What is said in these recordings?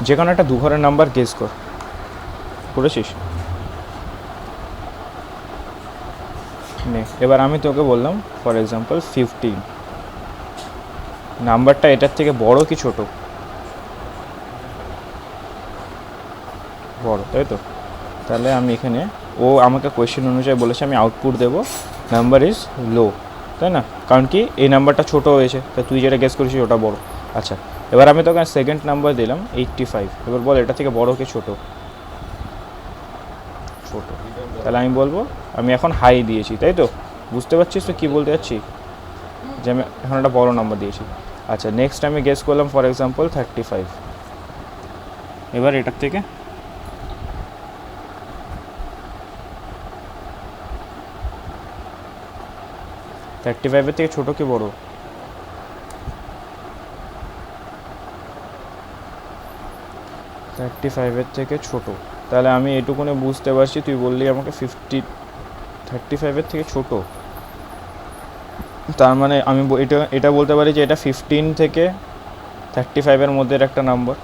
যে কোনো একটা 2 ঘরের নাম্বার গেস করেছিস? নে, এবার আমি তোকে বললাম ফর এক্সাম্পল 15, নাম্বারটা এটার থেকে বড় কি ছোট? বড়, তাই তো? তাহলে আমি এখানে, ও আমাকে কোয়েশ্চেন অনুযায়ী বলেছে আমি আউটপুট দেবো নাম্বার ইজ লো, তাই না? কারণ কি এই নাম্বারটা ছোট হয়েছে, তাই তুই যেটা গেস করেছিস ওটা বড়। আচ্ছা, এবার আমি তোকে সেকেন্ড নাম্বার দিলাম 85, এবার বল এটা থেকে বড় কি ছোট? ছোট। তাহলে আমি বলবো আমি এখন হাই দিয়েছি, তাই তো? বুঝতে পারছিস তো কী বলতে যাচ্ছি? যে আমি এখন একটা বড় নাম্বার দিয়েছি। আচ্ছা, নেক্সট আমি গেস করলাম ফর এক্সাম্পল 35, এবার এটার থেকে 35-এর থেকে ছোটো কি বড়? 35-এর থেকে ছোট। তাহলে আমি এটুকুনে বুঝতে পারছি, তুই বললি আমাকে 35-এর থেকে ছোট, তার মানে আমি এটা বলতে পারি যে এটা 15 থেকে 35-এর মধ্যে একটা নাম্বার।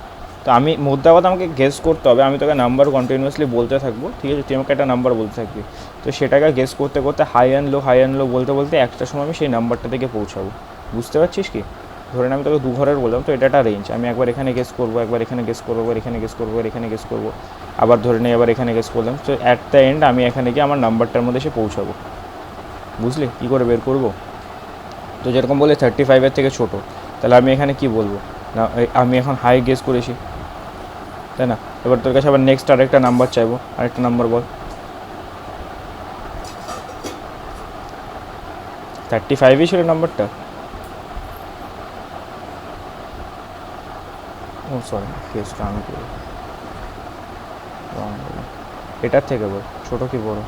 তো আমি মধ্যে আবার আমাকে গেস করতে হবে, আমি তোকে নাম্বার কন্টিনিউয়াসলি বলতে থাকবো, ঠিক আছে? তুই আমাকে একটা নাম্বার বলতে থাকবি, তো সেটাকে গেস করতে করতে হাই অ্যান্ড লো বলতে বলতে একটা সময় আমি সেই নাম্বারটা থেকে পৌঁছাবো। বুঝতে পারছিস কি? ধরে আমি তোকে 2 ঘরের বললাম, তো এটা একটা রেঞ্জ, আমি একবার এখানে গেস করবো, একবার এখানে গেস করবো, একবার এখানে গেস করবো, এখানে গেস করবো, আবার ধরে নিই আবার এখানে গেস করলাম, তো অ্যাট দ্য এন্ড আমি এখানে গিয়ে আমার নাম্বারটার মধ্যে এসে পৌঁছাবো। বুঝলি কী করে বের করবো? তো যেরকম বলে 35-এর থেকে ছোট, তাহলে আমি এখানে কি বলবো? না, আমি এখন হাই গেস করেছি, তাই না? এবার তোর কাছে আবার নেক্সট আরেকটা নাম্বার চাইবো, আরেকটা নাম্বার বল। 35ই ছিল নাম্বারটা? ও সরি, গেসটা আমি করবো, এটার থেকে বল ছোটো কি বড়?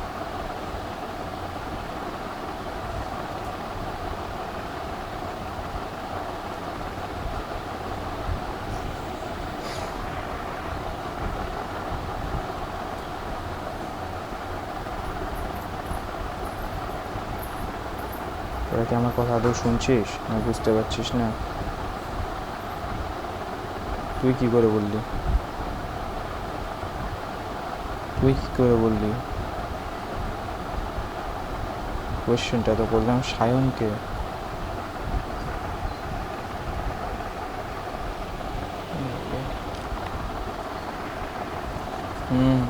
তোরা কি আমার কথা আদৌ শুনছিস না বুঝতে পারছিস না? তুই কি করে বললি? কোয়েশ্চেনটা তো বললাম সায়নকে। হুম,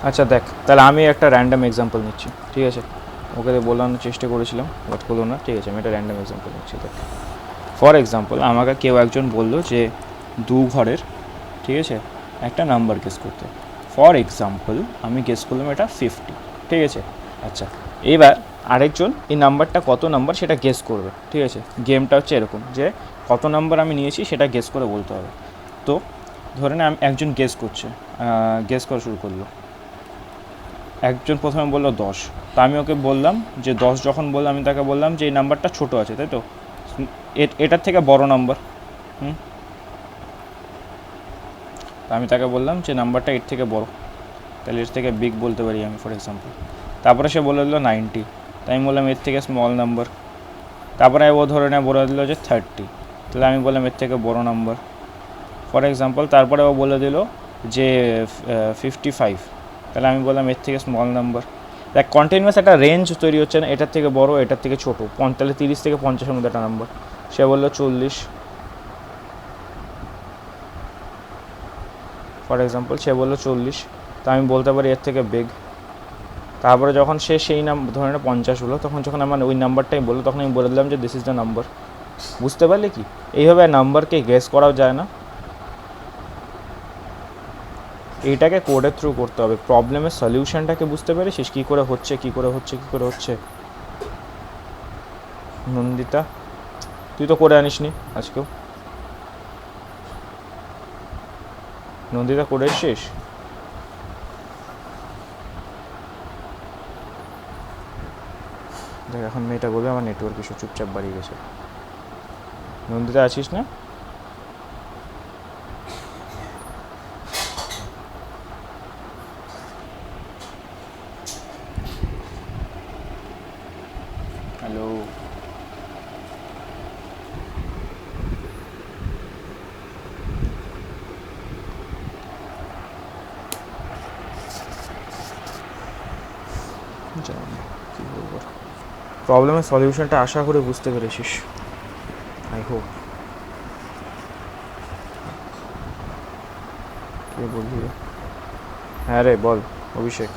আচ্ছা দেখ, তাহলে আমি একটা র্যান্ডাম এক্সাম্পল নিচ্ছি, ঠিক আছে? ওকে বোলানোর চেষ্টা করেছিলাম, বাট হলো না, ঠিক আছে? আমি একটা র্যান্ডাম এক্সাম্পল নিচ্ছি। দেখ, ফর এক্সাম্পল আমাকে কেউ একজন বললো যে 2 ঘরের, ঠিক আছে, একটা নাম্বার গেস করতে। ফর এক্সাম্পল আমি গেস করলাম এটা 50, ঠিক আছে? আচ্ছা, এবার আরেকজন এই নাম্বারটা কত নাম্বার সেটা গেস করবে, ঠিক আছে? গেমটা হচ্ছে এরকম যে কত নাম্বার আমি নিয়েছি সেটা গেস করে বলতে হবে। তো ধরে না, আমি একজন গেস করা শুরু করলো, একজন প্রথমে বললো 10, তা আমি ওকে বললাম যে 10 যখন বললাম আমি তাকে বললাম যে এই নাম্বারটা ছোটো আছে, তাই তো? এটার থেকে বড় নাম্বার। হুম, তা আমি তাকে বললাম যে নাম্বারটা এর থেকে বড়, তাহলে এর থেকে বিগ বলতে পারি আমি, ফর এক্সাম্পল। তারপরে সে বলে দিল 90, তাই আমি বললাম এর থেকে স্মল নাম্বার। তারপরে ও ধরে নেয় বলে দিল যে 30, তাহলে আমি বললাম এর থেকে বড় নাম্বার, ফর এক্সাম্পল। তারপরে ও বলে দিল যে 55, তাহলে আমি বললাম এর থেকে স্মল নাম্বার। দেখ, কন্টিনিউয়াস একটা রেঞ্জ তৈরি হচ্ছে না, এটার থেকে বড় এটার থেকে ছোটো, তাহলে 30 থেকে 50-এর মধ্যে একটা নাম্বার। সে বললো 40, ফর এক্সাম্পল সে বললো 40, তা আমি বলতে পারি এর থেকে বিগ। তারপরে যখন সে সেই ধরে না 50 হলো, তখন যখন আমার ওই নাম্বারটাই বললো, তখন আমি বলে দিলাম যে দিস ইজ দ্য নাম্বার। বুঝতে পারলি কি? এইভাবে নাম্বারকে গেস করাও যায় না, এইটাকে কোডের থ্রু করতে হবে। প্রবলেমের সলিউশনটাকে বুঝতে পেরেছিস কী করে হচ্ছে? নন্দিতা, তুই তো করে আনিসনি আজকেও। নন্দিতা করে এসছিস? দেখ, এখন মেয়েটা বলবে আমার নেটওয়ার্ক ইস্যু, চুপচাপ বাড়িয়ে গেছে। নন্দিতা আছিস না? হ্যালো, প্রবলেমের সলিউশনটা আশা করে বুঝতে পেরেছিস, আই হোপ। কে বললি রে? হ্যাঁ রে বল অভিষেক।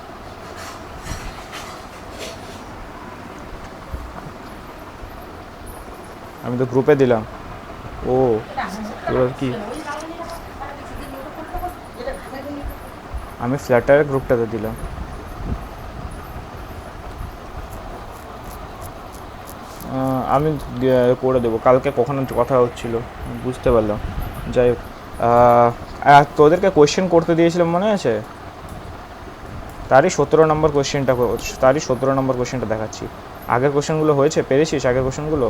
আমি তো গ্রুপে দিলাম। ও তোর কি, আমি ফ্ল্যাটারের গ্রুপটাতে দিলাম। আমি করে দেবো কালকে, কখনো কথা হচ্ছিল বুঝতে পারলাম। যাই হোক, তোদেরকে কোয়েশ্চেন করতে দিয়েছিলাম মনে আছে? তারই 17 নম্বর কোয়েশ্চেনটা দেখাচ্ছি। আগের কোয়েশ্চেনগুলো হয়েছে, পেরেছিস আগের কোয়েশ্চেনগুলো?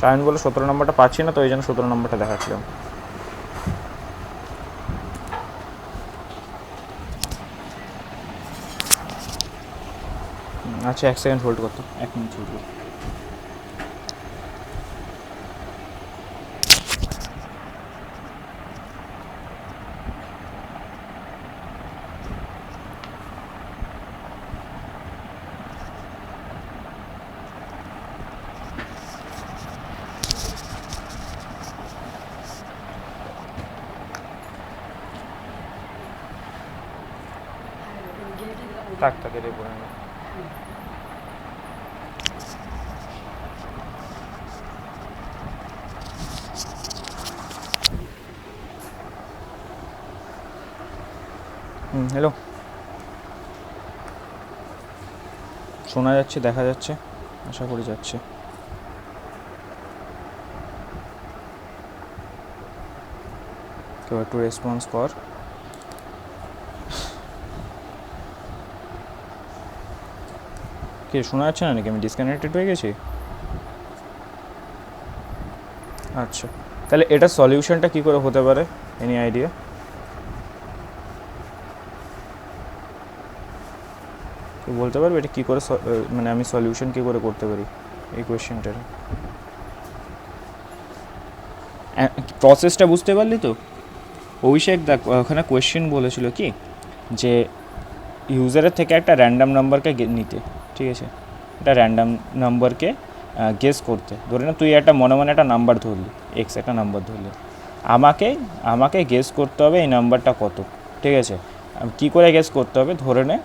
সায়ন বলে 17 নম্বরটা পাচ্ছি না, তো এই জন্য 17 নম্বরটা দেখাচ্ছিলাম। আচ্ছা 1 সেকেন্ড হোল্ড করতো, 1 মিনিট হোল্ড করতো। থাক এটাই বলে নেব। হ্যালো, শোনা যাচ্ছে, দেখা যাচ্ছে, আশা করি যাচ্ছে। কেউ একটু রেসপন্স কর। কি শোনা যাচ্ছে না নাকি? আমি ডিসকানেক্টেড হয়ে গেছি? আচ্ছা, তাহলে এটা সলিউশনটা কী করে হতে পারে? Any idea? কেউ বলতে পারবে এটা কী করে, মানে আমি সলিউশন কী করে করতে পারি এই কোয়েশ্চেনটার? প্রসেসটা বুঝতে পারলি তো? অভিষেক দেখ, ওখানে কোয়েশ্চেন বলেছিল কি যে ইউজারের থেকে একটা র্যান্ডাম নাম্বারকে নিতে, ঠিক আছে? একটা র্যান্ডাম নাম্বারকে গেস করতে। ধরে না তুই একটা মনে মনে একটা নাম্বার ধরলি, এক্স একটা নাম্বার ধরলি, আমাকে গেস করতে হবে এই নাম্বারটা কত, ঠিক আছে? কী করে গেস করতে হবে? ধরে নে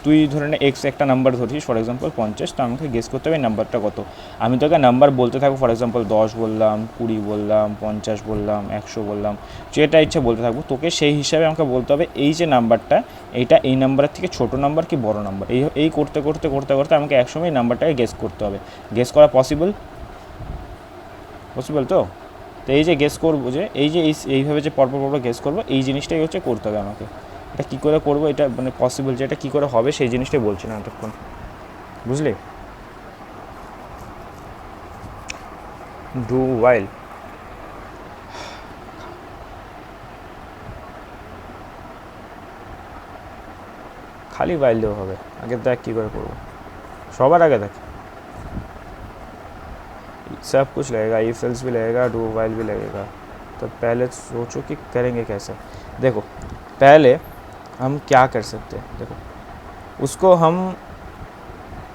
তুই ধরে নে এক্স একটা নাম্বার ধরছিস, ফর এক্সাম্পল 50, তো আমাকে গেস করতে হবে এই নাম্বারটা কত। আমি তোকে নাম্বার বলতে থাকবো, ফর এক্সাম্পল 10 বললাম, 20 বললাম, 50 বললাম, 100 বললাম, যেটা ইচ্ছে বলতে থাকবো। তোকে সেই হিসাবে আমাকে বলতে হবে এই যে নাম্বারটা, এইটা এই নাম্বারের থেকে ছোটো নাম্বার কি বড় নাম্বার। এই করতে করতে করতে করতে আমাকে একসময় এই নাম্বারটাকে গেস করতে হবে। গেস করা পসিবল তো? তো এই যে গেস করবো, যে এইভাবে যে পরপর গেস করবো, এই জিনিসটাই হচ্ছে করতে হবে আমাকে। এটা কী করে করবো, এটা মানে পসিবল যে এটা কী করে হবে সেই জিনিসটাই বলছি না এতক্ষণ, বুঝলি? ডু ওয়াইল, খালি ওয়াইল দেওয়া হবে? আগে দেখ কী করে করবো, সবার আগে দেখ सब कुछ लगेगा, इफ एल्स भी लगेगा, डू वाइल भी लगेगा। तो पहले सोचो कि करेंगे कैसे। देखो पहले हम क्या कर सकते हैं, देखो उसको हम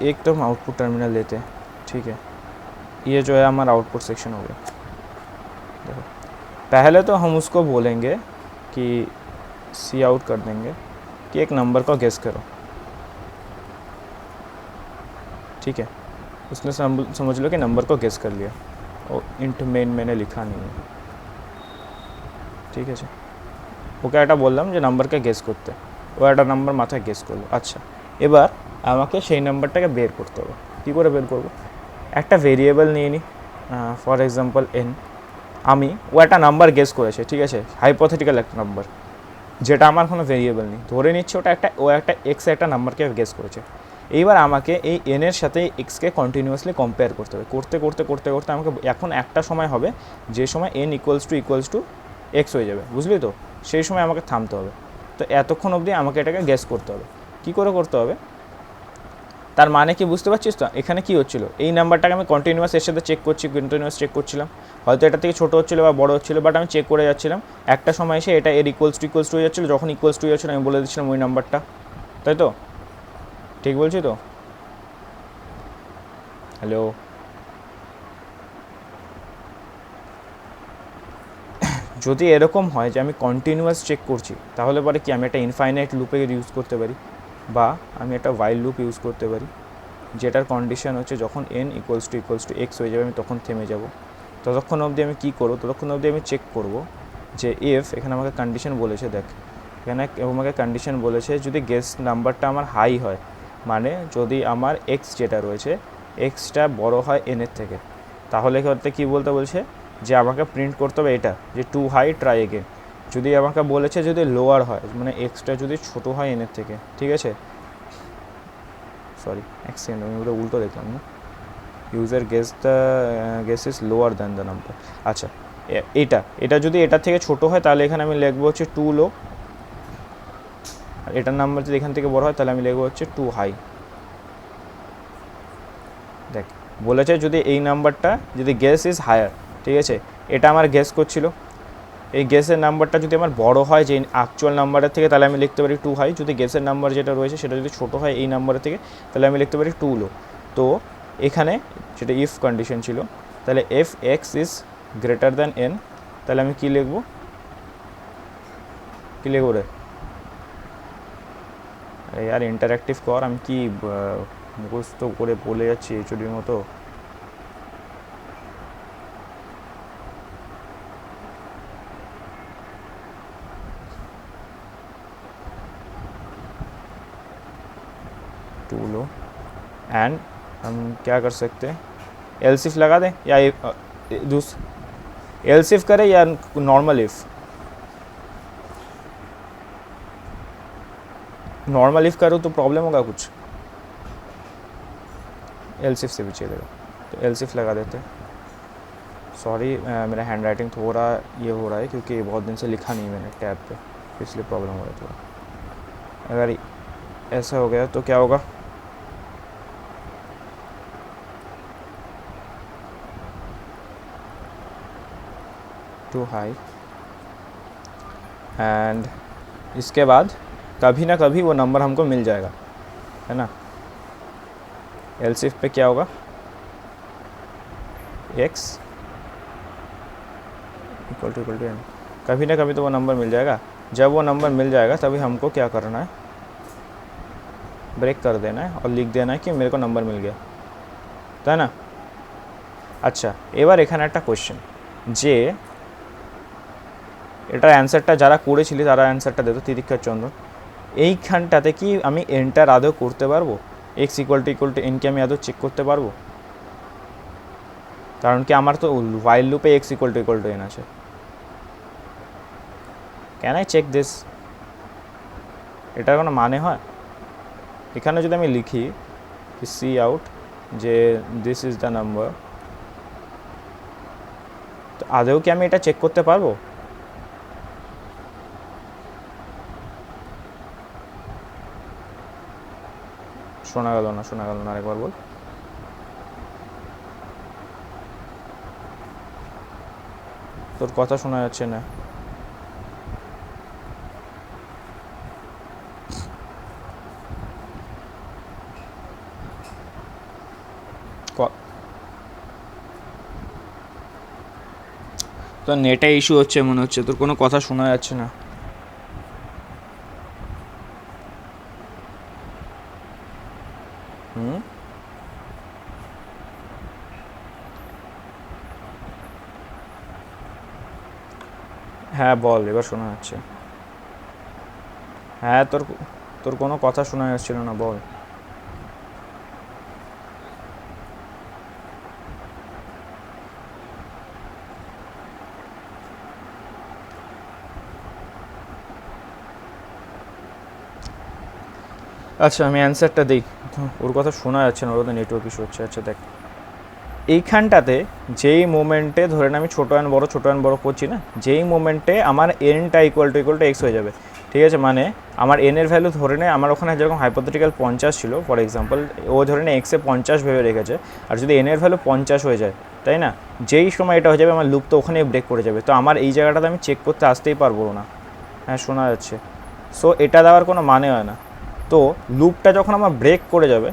एक तो हम आउटपुट टर्मिनल लेते हैं, ठीक है? ये जो है हमारा आउटपुट सेक्शन हो गया। देखो पहले तो हम उसको बोलेंगे कि सी आउट कर देंगे कि एक नंबर को गेस करो, ठीक है? उसने समझ लो कि नंबर को गेस कर लिया, और इंट मेन मैंने लिखा नहीं है, ঠিক আছে? ওকে একটা বললাম যে নাম্বারকে গেস করতে, ও একটা নাম্বার মাথায় গেস করলো। আচ্ছা, এবার আমাকে সেই নাম্বারটাকে বের করতে হবে। কী করে বের করব? একটা ভেরিয়েবল নিয়ে নিই, ফর এক্সাম্পল এন। ও একটা নাম্বার গেস করেছে, ঠিক আছে? হাইপোথেটিক্যাল একটা নাম্বার, যেটা আমার কোনো ভেরিয়েবল নেই, ধরে নিচ্ছে ও একটা এক্স একটা নাম্বারকে গেস করেছে। এইবার আমাকে এই এনের সাথে এক্সকে কন্টিনিউয়াসলি কম্পেয়ার করতে হবে। করতে করতে করতে করতে আমাকে এখন একটা সময় হবে যে সময় এন ইকুয়ালস টু এক্স হয়ে যাবে, বুঝলি তো? সেই সময় আমাকে থামতে হবে। তো এতক্ষণ অবধি আমাকে এটাকে গেস করতে হবে। কী করে করতে হবে তার মানে কি বুঝতে পারছিস তো? এখানে কী হচ্ছিলো, এই নাম্বারটাকে আমি কন্টিনিউয়াস এর সাথে চেক চেক করছিলাম, হয়তো এটা থেকে ছোটো হচ্ছিলো বা বড় হচ্ছিলো, বাট আমি চেক করে যাচ্ছিলাম। একটা সময় এসে এটা এর ইকুয়ালস টু হয়ে যাচ্ছিলো, যখন ইকুয়ালস টু হয়ে যাচ্ছিলো আমি বলে দিচ্ছিলাম ওই নাম্বারটা, তাই তো? ঠিক বলছি তো? হ্যালো, যদি এরকম হয় যে আমি কন্টিনিউয়াস চেক করছি, তাহলে পরে কি আমি একটা ইনফাইনাইট লুপে ইউজ করতে পারি, বা আমি একটা ওয়াইল লুপ ইউজ করতে পারি, যেটার কন্ডিশন হচ্ছে যখন n ইকুয়ালস টু এক্স হয়ে যাবে আমি তখন থেমে যাব। ততক্ষণ অবধি আমি কী করবো, ততক্ষণ অবধি আমি চেক করব যে এফ, এখানে আমাকে কন্ডিশন বলেছে, দেখ এখানে আমাকে কন্ডিশন বলেছে যদি গেস নাম্বারটা আমার হাই হয়, মানে যদি আমার এক্স যেটা রয়েছে এক্সটা বড় হয় এনের থেকে, তাহলে করতে কী বলতে বলছে যে আমাকে প্রিন্ট করতে হবে এটা যে টু হাই ট্রাই এগেন। যদি আমাকে বলেছে যদি লোয়ার হয়, মানে এক্সটা যদি ছোটো হয় এনের থেকে, ঠিক আছে, সরি এক সেকেন্ড আমি ওটা উল্টো দেখলাম না, user guess is lower than the number. আচ্ছা, এটা যদি এটার থেকে ছোটো হয় তাহলে এখানে আমি লিখবো হচ্ছে টু লো, আর এটার নাম্বার যদি এখান থেকে বড় হয় তাহলে আমি লিখবো হচ্ছে টু হাই। দেখ বলেছে যদি এই নাম্বারটা যদি গেস ইজ হায়ার, ঠিক আছে, এটা আমার গেস করছিল, এই গেসের নাম্বারটা যদি আমার বড় হয় যে অ্যাকচুয়াল নাম্বারের থেকে তাহলে আমি লিখতে পারি টু হাই, যদি গেসের নাম্বার যেটা রয়েছে সেটা যদি ছোটো হয় এই নাম্বারের থেকে তাহলে আমি লিখতে পারি টু লো। তো এখানে সেটা ইফ কন্ডিশন ছিল, তাহলে F x is greater than N, তাহলে আমি কী লিখবো, কী লিখবো রে, আরে यार ইন্টারঅ্যাক্টিভ কর, আমি কি মুখস্থ করে বলে যাচ্ছি এইচডির মতো। टू लो एंड हम क्या कर सकते हैं, एलसिफ लगा दें या एलसिफ करें या नॉर्मल इफ़, नॉर्मल इफ़ करो तो प्रॉब्लम होगा कुछ, एलसिफ से भी चलेगा, तो एलसिफ लगा देते हैं। सॉरी मेरा हैंड राइटिंग थोड़ा ये हो रहा है क्योंकि बहुत दिन से लिखा नहीं मैंने टैब पे, इसलिए प्रॉब्लम हो रहा है थोड़ा। अगर ऐसा हो गया तो क्या होगा, टू हाई एंड इसके बाद कभी ना कभी वो नंबर हमको मिल जाएगा, है ना। एलसिफ पे क्या होगा, एक्स इक्वल टू एन, कभी ना कभी तो वो नंबर मिल जाएगा। जब वो नंबर मिल जाएगा तभी हमको क्या करना है, ब्रेक कर देना है और लिख देना है कि मेरे को नंबर मिल गया, তাই না। আচ্ছা এবার এখানে একটা কোয়েশ্চেন, যে এটার অ্যান্সারটা যারা করেছিলি তারা অ্যান্সারটা দিত তিতিক্ষার চন্দ্রন, এইখানটাতে কি আমি এন্টার আদৌ করতে পারবো, এক্স ইকুয়াল টু এন কি আমি আদৌ চেক করতে পারবো, কারণ কি আমার তো ওয়াইল লুপে এক্স ইকুয়াল টু এন আছে। ক্যান আই চেক দিস, এটার কোনো মানে হয়, এখানে যদি আমি লিখি সি আউট যে দিস ইজ দ্য নাম্বার, তো আদৌ কি আমি এটা চেক করতে পারবো, শোনা গেল না আরেকবার বল। তোর কথা শোনা যাচ্ছে না, তো নেটে ইস্যু হচ্ছে মনে হচ্ছে, তোর কোনো কথা শোনা যাচ্ছে না। হ্যাঁ বল, এবার শোনা যাচ্ছে। হ্যাঁ তোর কোনো কথা শোনা যাচ্ছিল না, বল। আচ্ছা আমি অ্যান্সারটা দিই, ওর কথা শোনা যাচ্ছে না, ওর তো নেটওয়ার্ক ইস্যু হচ্ছে। আচ্ছা দেখ এইখানটাতে যেই মোমেন্টে ধরে না আমি ছোটো অ্যান্ড বড়ো করছি না, যেই মোমেন্টে আমার এনটা ইকুয়াল টু এক্স হয়ে যাবে, ঠিক আছে, মানে আমার এনের ভ্যালু ধরে নে, আমার ওখানে যেরকম হাইপোথেটিক্যাল 50 ছিল ফর এক্সাম্পল, ও ধরে নে এক্সে 50 ভেবে রেখেছে, আর যদি এনের ভ্যালু 50 হয়ে যায়, তাই না, যেই সময় এটা হয়ে যাবে আমার লুপ তো ওখানেই ব্রেক করে যাবে, তো আমার এই জায়গাটাতে আমি চেক করতে আসতেই পারবো না। হ্যাঁ শোনা যাচ্ছে, সো এটা দেওয়ার কোনো মানে হয় না। তো লুপটা যখন আমার ব্রেক করে যাবে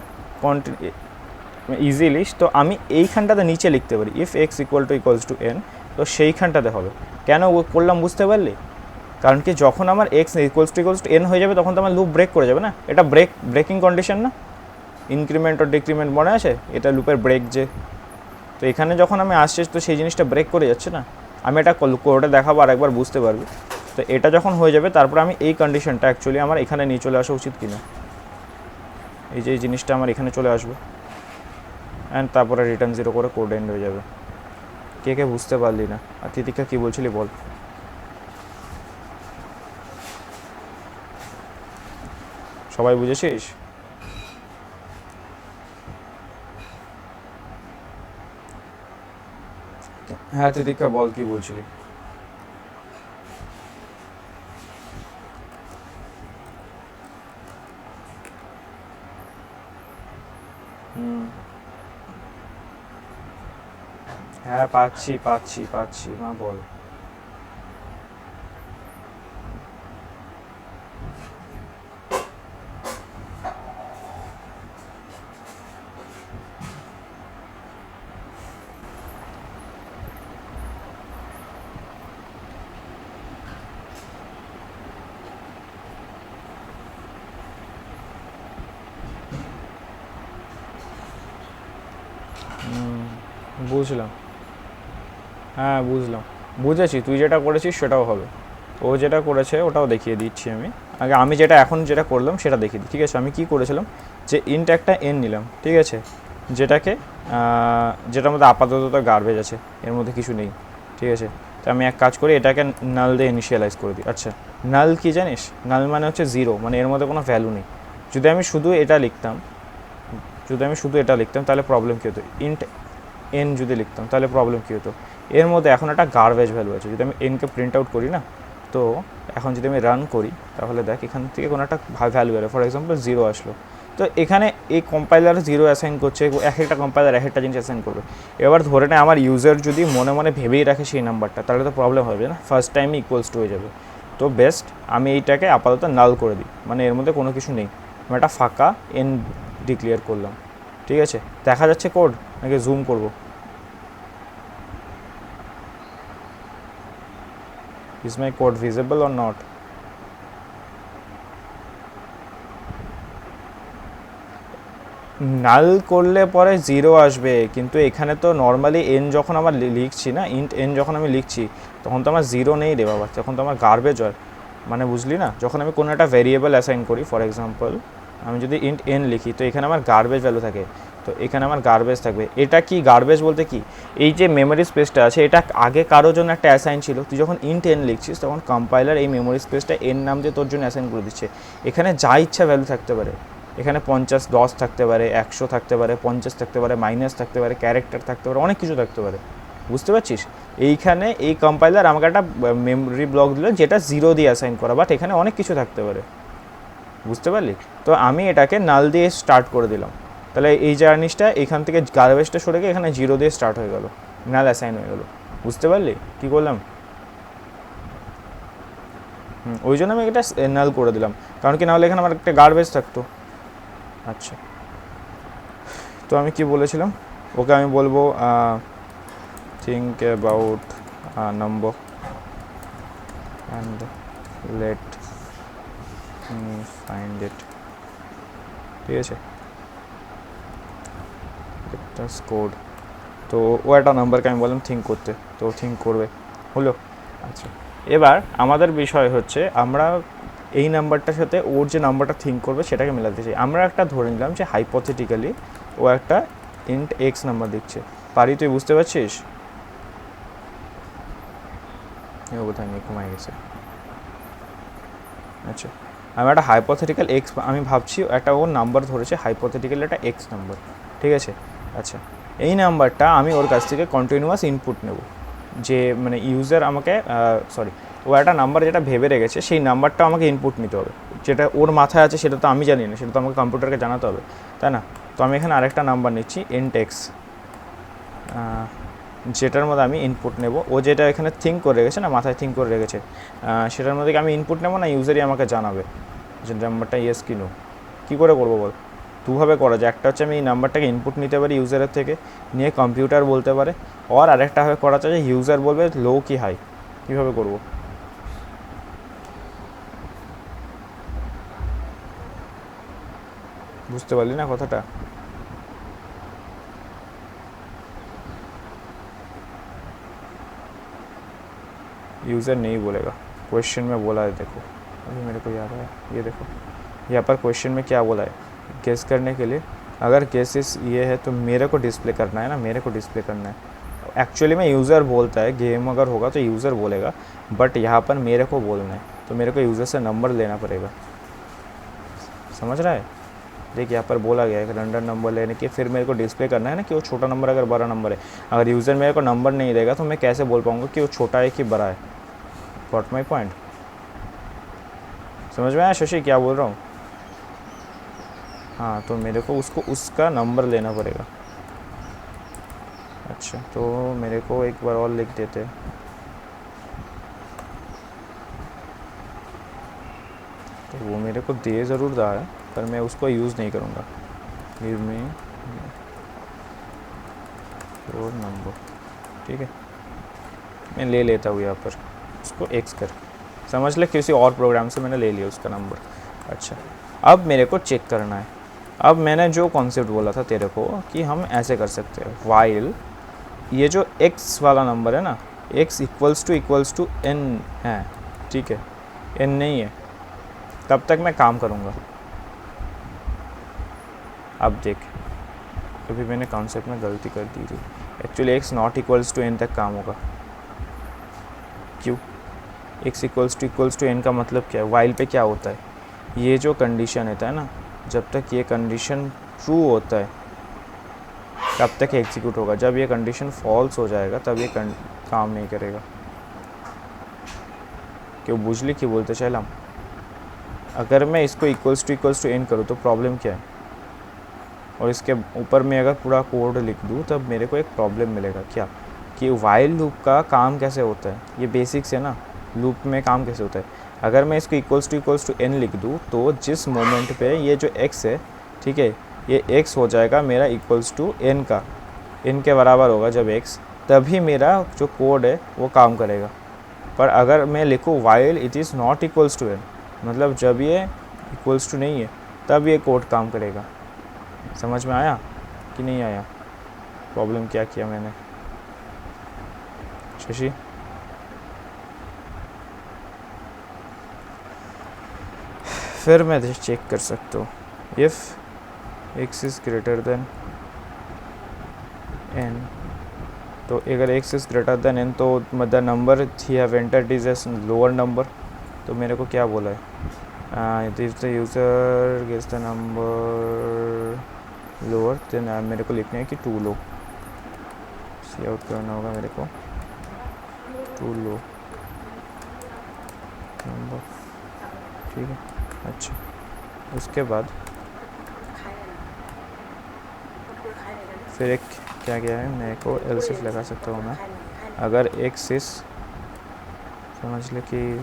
ইজিলি। তো আমি এইখানটাতে নিচে লিখতে পারি if x equals to N, তো সেইখানটাতে হবে। কেন করলাম বুঝতে পারলি? কারণ কি যখন আমার এক্স ইকুয়ালস টু এন হয়ে যাবে তখন তো আমার লুপ ব্রেক করে যাবে না, এটা ব্রেকিং কন্ডিশন না, ইনক্রিমেন্ট ও ডিক্রিমেন্ট মনে আছে, এটা লুপের ব্রেক যে। তো এখানে যখন আমি আসছি তো সেই জিনিসটা ব্রেক করে যাচ্ছে না। আমি এটা কোডে দেখাবো আর একবার বুঝতে পারবি। তো এটা যখন হয়ে যাবে তারপর আমি এই কন্ডিশনটা অ্যাকচুয়ালি আমার এখানে নিয়ে চলে আসা উচিত কিনা, এই যে এই জিনিসটা আমার এখানে চলে আসবে অ্যান্ড তারপরে রিটার্ন 0 করে কোড এন্ড হয়ে যাবে। কে কে বুঝতে পারলি না? আর তিতিকা কী বলছিলি বল। সবাই বুঝেছিস? হ্যাঁ তিতিকা বল কি বলছিলি। হ্যাঁ পাচ্ছি মা বল। বুঝলাম, হ্যাঁ বুঝলাম, বুঝেছি। তুই যেটা করেছিস সেটাও হবে, ও যেটা করেছে ওটাও দেখিয়ে দিচ্ছি আমি। আগে আমি যেটা এখন যেটা করলাম সেটা দেখিয়ে দিই, ঠিক আছে? আমি কি করেছিলাম যে ইন্ট একটা এন নিলাম, ঠিক আছে, যেটার মধ্যে আপাতত গার্বেজ আছে, এর মধ্যে কিছু নেই, ঠিক আছে? তো আমি এক কাজ করি, এটাকে নাল দিয়ে ইনিশিয়ালাইজ করে দিই। আচ্ছা, নাল কি জানিস? নাল মানে হচ্ছে জিরো, মানে এর মধ্যে কোনো ভ্যালু নেই। যদি আমি শুধু এটা লিখতাম তাহলে প্রবলেম কী হতো? ইন্ট এন যদি লিখতাম তাহলে প্রবলেম কী হতো? এর মধ্যে এখন একটা গার্বেজ ভ্যালু আছে। যদি আমি এনকে প্রিন্ট আউট করি না, তো এখন যদি আমি রান করি তাহলে দেখ এখান থেকে কোনো একটা ভ্যালু এলো, ফর এক্সাম্পল 0 আসলো। তো এখানে এই কম্পাইলার 0 অ্যাসাইন করছে, এক একটা কম্পাইলার এক একটা জিনিস অ্যাসাইন করবে। এবার ধরে নেয় আমার ইউজার যদি মনে মনে ভেবেই রাখে সেই নাম্বারটা, তাহলে তো প্রবলেম হবে না, ফার্স্ট টাইমে ইকুয়ালস টু হয়ে যাবে। তো বেস্ট আমি এইটাকে আপাতত নাল করে দিই, মানে এর মধ্যে কোনো কিছু নেই, আমি একটা ফাঁকা এন ডিক্লেয়ার করলাম, ঠিক আছে? দেখা যাচ্ছে কোড নাকি জুম করব? Is my code visible or not? নাল করলে পরে 0 আসবে, কিন্তু এখানে তো নর্মালি এন যখন আমার লিখছি না, ইন্ট এন যখন আমি লিখছি তখন তো আমার 0 নেই রে বাবা, তখন তো আমার গার্বেজ হয়, মানে বুঝলি না? যখন আমি কোনো একটা ভেরিয়েবল অ্যাসাইন করি, ফর এক্সাম্পল আমি যদি ইন্ট এন লিখি তো এখানে আমার গার্বেজ ভ্যালু থাকে, তো এখানে আমার গার্বেজ থাকবে। এটা কি গার্বেজ বলতে কি, এই যে মেমোরি স্পেসটা আছে এটা আগে কারোর জন্য একটা অ্যাসাইন ছিল, তুই যখন ইন্ট এন লিখছিস তখন কম্পাইলার এই মেমোরি স্পেসটা এন নাম দিয়ে তোর জন্য অ্যাসাইন করে দিচ্ছে। এখানে যা ইচ্ছা ভ্যালু থাকতে পারে, এখানে 50 10 থাকতে পারে, 100 থাকতে পারে, 50 থাকতে পারে, মাইনাস থাকতে পারে, ক্যারেক্টার থাকতে পারে, অনেক কিছু থাকতে পারে, বুঝতে পারছিস? এইখানে এই কম্পাইলার আমাকে একটা মেমোরি ব্লক দিল যেটা 0 দিয়ে অ্যাসাইন করা, বাট এখানে অনেক কিছু থাকতে পারে, বুঝতে পারলি? তো আমি এটাকে নাল দিয়ে স্টার্ট করে দিলাম, তাহলে এই জার্নিসটা এখান থেকে গার্বেজটা সরে গিয়ে এখানে 0 দিয়ে স্টার্ট হয়ে গেল, নাল অ্যাসাইন হয়ে গেল, বুঝতে পারলি কী করলাম? ওই জন্য আমি এটা নাল করে দিলাম, কারণ কি নাহলে এখানে আমার একটা গার্বেজ থাকতো। আচ্ছা, তো আমি কি বলেছিলাম? ওকে আমি বলবো think about number and let me find it, ঠিক আছে? একটা কোড, তো ও একটা নাম্বারকে আমি বললাম থিঙ্ক করতে, তো থিঙ্ক করবে, হলো। আচ্ছা, এবার আমাদের বিষয় হচ্ছে আমরা এই নাম্বারটার সাথে ওর যে নাম্বারটা থিঙ্ক করবে সেটাকে মেলাতে চাই। আমরা একটা ধরে নিলাম যে হাইপোথেটিক্যালি ও একটা ইন্ট এক্স নাম্বার দিচ্ছে, পারি? তুই বুঝতে পারছিস? ও কোথায় নিয়ে ঘুমাই গেছে। আচ্ছা, আমি একটা হাইপোথেটিক্যাল এক্স, আমি ভাবছি একটা ওর নাম্বার ধরেছে হাইপোথেটিক্যাল একটা এক্স নাম্বার, ঠিক আছে? আচ্ছা, এই নাম্বারটা আমি ওর কাছ থেকে কন্টিনিউয়াস ইনপুট নেব, যে মানে ইউজার আমাকে ও একটা নাম্বার যেটা ভেবে রেখেছে সেই নাম্বারটা আমাকে ইনপুট নিতে হবে, যেটা ওর মাথায় আছে সেটা তো আমি জানি না, সেটা তো আমাকে কম্পিউটারকে জানাতে হবে, তাই না? তো আমি এখানে আরেকটা নাম্বার নিচ্ছি ইন্ট এক্স, যেটার মধ্যে আমি ইনপুট নেব, ও যেটা এখানে থিঙ্ক করে রেখেছে না, মাথায় থিঙ্ক করে রেখেছে, সেটার মধ্যে আমি ইনপুট নেব না, ইউজারই আমাকে জানাবে যে নাম্বারটা ইয়েস কি নো। কী করে করবো বল? দুভাবে করা যায়, একটা হচ্ছে আমি এই নাম্বারটাকে ইনপুট নিতে পারি ইউজারের থেকে, নিয়ে কম্পিউটার বলতে পারে, আর আরেকটা ভাবে করা যায় যে ইউজার বলবে লো কি হাই। কীভাবে করব? বুঝতে পারলি না কথাটা? यूज़र नहीं बोलेगा, क्वेश्चन में बोला है, देखो अभी मेरे को याद आया, ये देखो यहाँ पर क्वेश्चन में क्या बोला है, गेस करने के लिए अगर गेसेस ये है तो मेरे को डिस्प्ले करना है ना, मेरे को डिस्प्ले करना है। एक्चुअली में यूज़र बोलता है, गेम अगर होगा तो यूज़र बोलेगा, बट यहाँ पर मेरे को बोलना है, तो मेरे को यूज़र से नंबर लेना पड़ेगा। समझ रहा है? देख यहाँ पर बोला गया है रैंडम नंबर लेने के, फिर मेरे को डिस्प्ले करना है ना कि वो छोटा नंबर अगर बड़ा नंबर है। अगर यूज़र मेरे को नंबर नहीं देगा तो मैं कैसे बोल पाऊँगा कि वो छोटा है कि बड़ा है? Got my point? समझ में आया शशि क्या बोल रहा हूँ? हाँ, तो मेरे को उसका नंबर लेना पड़ेगा। अच्छा, तो मेरे को एक बार और लिख देते हैं। तो वो मेरे को दे ज़रूर रहा है पर मैं उसको यूज़ नहीं करूँगा। गिव मी योर नंबर, ठीक है, मैं ले लेता हूँ यहाँ पर उसको एक्स कर, समझ ले किसी और प्रोग्राम से मैंने ले लिया उसका नंबर। अच्छा, अब मेरे को चेक करना है। अब मैंने जो कॉन्सेप्ट बोला था तेरे को कि हम ऐसे कर सकते हैं, वाइल ये जो x वाला नंबर है ना, x इक्वल्स टू n है, ठीक है, n नहीं है, तब तक मैं काम करूँगा। अब देख, अभी मैंने कॉन्सेप्ट में गलती कर दी थी, actually x not equals to n तक काम होगा। क्यों? x इक्वल्स टू n का मतलब क्या है? वाइल पे क्या होता है, ये जो कंडीशन होता है ना, जब तक ये कंडीशन ट्रू होता है तब तक एग्जीक्यूट होगा, जब ये कंडीशन फॉल्स हो जाएगा तब ये काम नहीं करेगा। क्यों बुझली कि बोलते चल हम, अगर मैं इसको इक्वल्स टू n करूँ तो प्रॉब्लम क्या है, और इसके ऊपर मैं अगर पूरा कोड लिख दूँ तब मेरे को एक प्रॉब्लम मिलेगा। क्या? कि वाइल लूप का काम कैसे होता है, ये बेसिक्स है ना, लूप में काम कैसे होता है। अगर मैं इसको इक्वल्स टू n लिख दूँ तो जिस मोमेंट पे ये जो x है, ठीक है, ये x हो जाएगा मेरा इक्वल्स टू n का, n के बराबर होगा जब x, तभी मेरा जो कोड है वो काम करेगा। पर अगर मैं लिखूँ while it is not equals to n, मतलब जब ये इक्वल्स टू नहीं है तब ये कोड काम करेगा। समझ में आया कि नहीं आया? प्रॉब्लम क्या किया मैंने शशि? फिर मैं चेक कर सकता हूँ, if x is greater than n, तो अगर x is greater than n तो the number he have entered is as lower number. तो मेरे को क्या बोला है, if the user gets the number lower than मेरे को लिखना है कि टू लो, सी आउट करना होगा मेरे को, टू लो नंबर, ठीक है। अच्छा, उसके बाद फिर एक क्या गया है, मेरे को एल्स इफ लगा सकता हूँ मैं, अगर एक्स इस समझ ले कि ये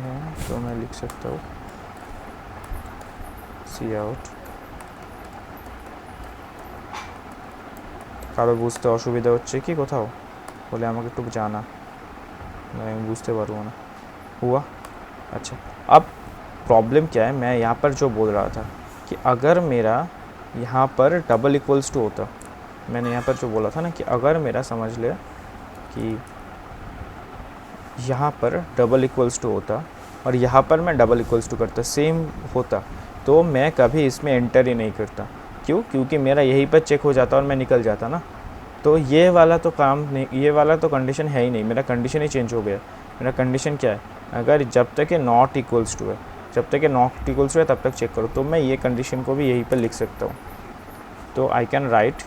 है तो मैं लिख सकता हूँ सी आउट। কারো বুঝতে অসুবিধা হচ্ছে কি কোথাও বলে আমাকে একটু জানা, আমি বুঝতে পারবো না। हुआ? अच्छा, अब प्रॉब्लम क्या है, मैं यहाँ पर जो बोल रहा था कि अगर मेरा यहाँ पर डबल इक्वल्स टू होता, मैंने यहाँ पर जो बोला था ना कि अगर मेरा समझ ले कि यहाँ पर डबल इक्वल्स टू होता और यहाँ पर मैं डबल इक्वल्स टू करता, सेम होता, तो मैं कभी इसमें एंटर ही नहीं करता। क्यों? क्योंकि मेरा यहीं पर चेक हो जाता और मैं निकल जाता ना। तो ये वाला तो काम नहीं, ये वाला तो कंडीशन है ही नहीं, मेरा कंडीशन ही चेंज हो गया। मेरा कंडीशन क्या है, अगर जब तक ये नॉट इक्वल्स टू है, जब तक ये नॉट इक्वल्स टू है तब तक चेक करो, तो मैं ये कंडीशन को भी यहीं पर लिख सकता हूँ। तो I can write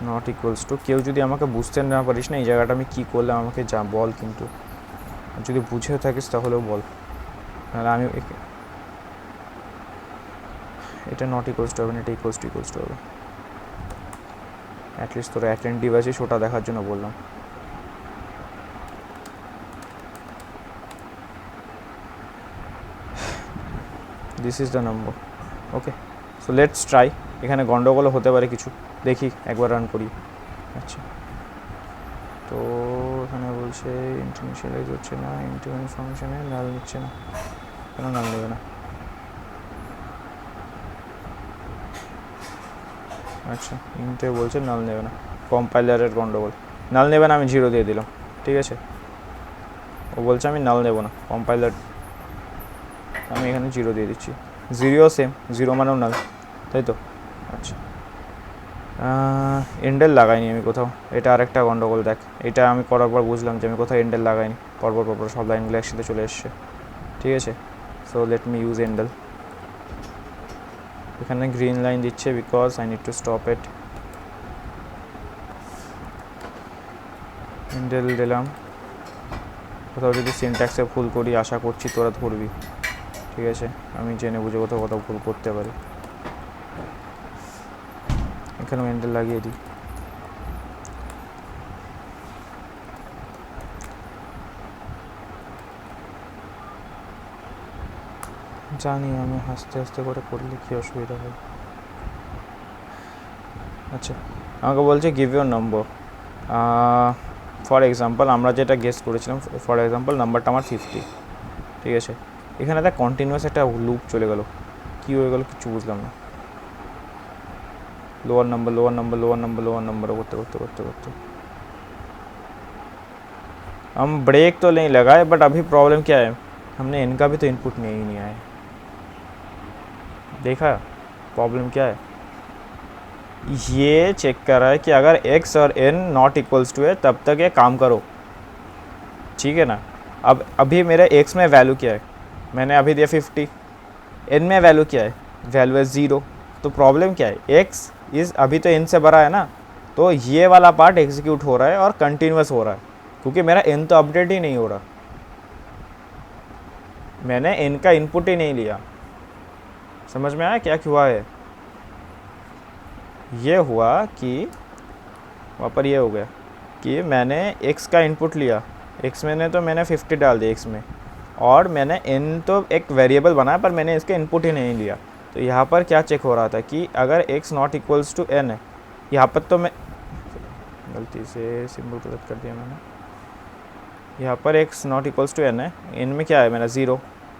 not equals to, কেউ যদি আমাকে বুঝতে না পারিস না এই জায়গাটা আমি কী করলাম আমাকে যা বল, কিন্তু যদি বুঝে থাকিস তাহলেও বল, নাহলে আমি এটা নট ইকুয়ালস টু হবে না, এটা ইকুয়ালস টু হবে। অ্যাটলিস্ট তোরা অ্যাটেন্টিভ আছিস ওটা দেখার জন্য বললাম। This is the number. Okay, so let's try. এখানে গন্ডগোল হতে পারে কিছু, দেখি একবার রান করি। আচ্ছা, তো এখানে বলছে ইন্টারন্যাশনালাইজ হচ্ছে না, ইন্টারনেট ফাংশনে নাল নিচ্ছে না, কেন নাল নেবে না? আচ্ছা, ইন্টে বলছে নাল নেবে না, কম্পাইলারের গন্ডগোল। নাল নেবে না, আমি 0 দিয়ে দিলাম, ঠিক আছে। ও বলছে আমি নাল নেব না, কম্পাইলার, আমি এখানে 0 দিয়ে দিচ্ছি। 0 সেম, 0 মানেও নাল, তাই তো? আচ্ছা, এন্ডেল লাগাইনি আমি কোথাও, এটা আরেকটা গন্ডগোল। দেখ, এটা আমি করার পর বুঝলাম যে আমি কোথাও এন্ডেল লাগাইনি, পরপর সব লাইনগুলো একসাথে চলে এসছে, ঠিক আছে। সো লেট মি ইউজ এন্ডেল। এখানে গ্রিন লাইন দিচ্ছে because I need to stop it. এন্ডেল দিলাম। কোথাও যদি সিনট্যাক্সে ভুল করি, আশা করছি তোরা ধরবি, ঠিক আছে। আমি জেনে বুঝে কোথাও ভুল করতে পারি। এখানেও এন্ডেল লাগিয়ে দিই। জানি আমি আস্তে আস্তে করে করলে কী অসুবিধা হয়। আচ্ছা, আমাকে বলছে give your number. For example আমরা যেটা গেস করেছিলাম, ফর এক্সাম্পল নাম্বারটা আমার 50, ঠিক আছে। এখানে দেখ কন্টিনিউয়াস একটা লুপ চলে গেল, কী হয়ে গেল কিছু বুঝলাম না। Lower number lower number lower number lower number करते करते करते करते हम ब्रेक तो नहीं लगाए, बट अभी प्रॉब्लम क्या है, हमने इनका भी तो इनपुट नहीं आया। देखा प्रॉब्लम क्या है, ये चेक कर रहा है कि अगर x और n नॉट इक्वल्स टू है तब तक ये काम करो, ठीक है ना। अब अभी मेरे x में वैल्यू क्या है, मैंने अभी दिया 50, n में वैल्यू क्या है, वैल्यू है 0। तो प्रॉब्लम क्या है, x इस अभी तो n से बड़ा है ना, तो ये वाला पार्ट एग्जीक्यूट हो रहा है और कंटिन्यूस हो रहा है, क्योंकि मेरा n तो अपडेट ही नहीं हो रहा, मैंने n का इनपुट ही नहीं लिया। समझ में आया क्या हुआ है? ये हुआ कि वहाँ पर ये हो गया कि मैंने x का इनपुट लिया, x मैंने 50 डाल दिया x में, और मैंने n तो एक वेरिएबल बनाया पर मैंने इसका इनपुट ही नहीं लिया। तो यहाँ पर क्या चेक हो रहा था कि अगर x not equals to n है, यहाँ पर तो मैं गलती से सिंबल गलत कर दिया मैंने, यहाँ पर x not equals to n है, n में क्या है मेरा 0,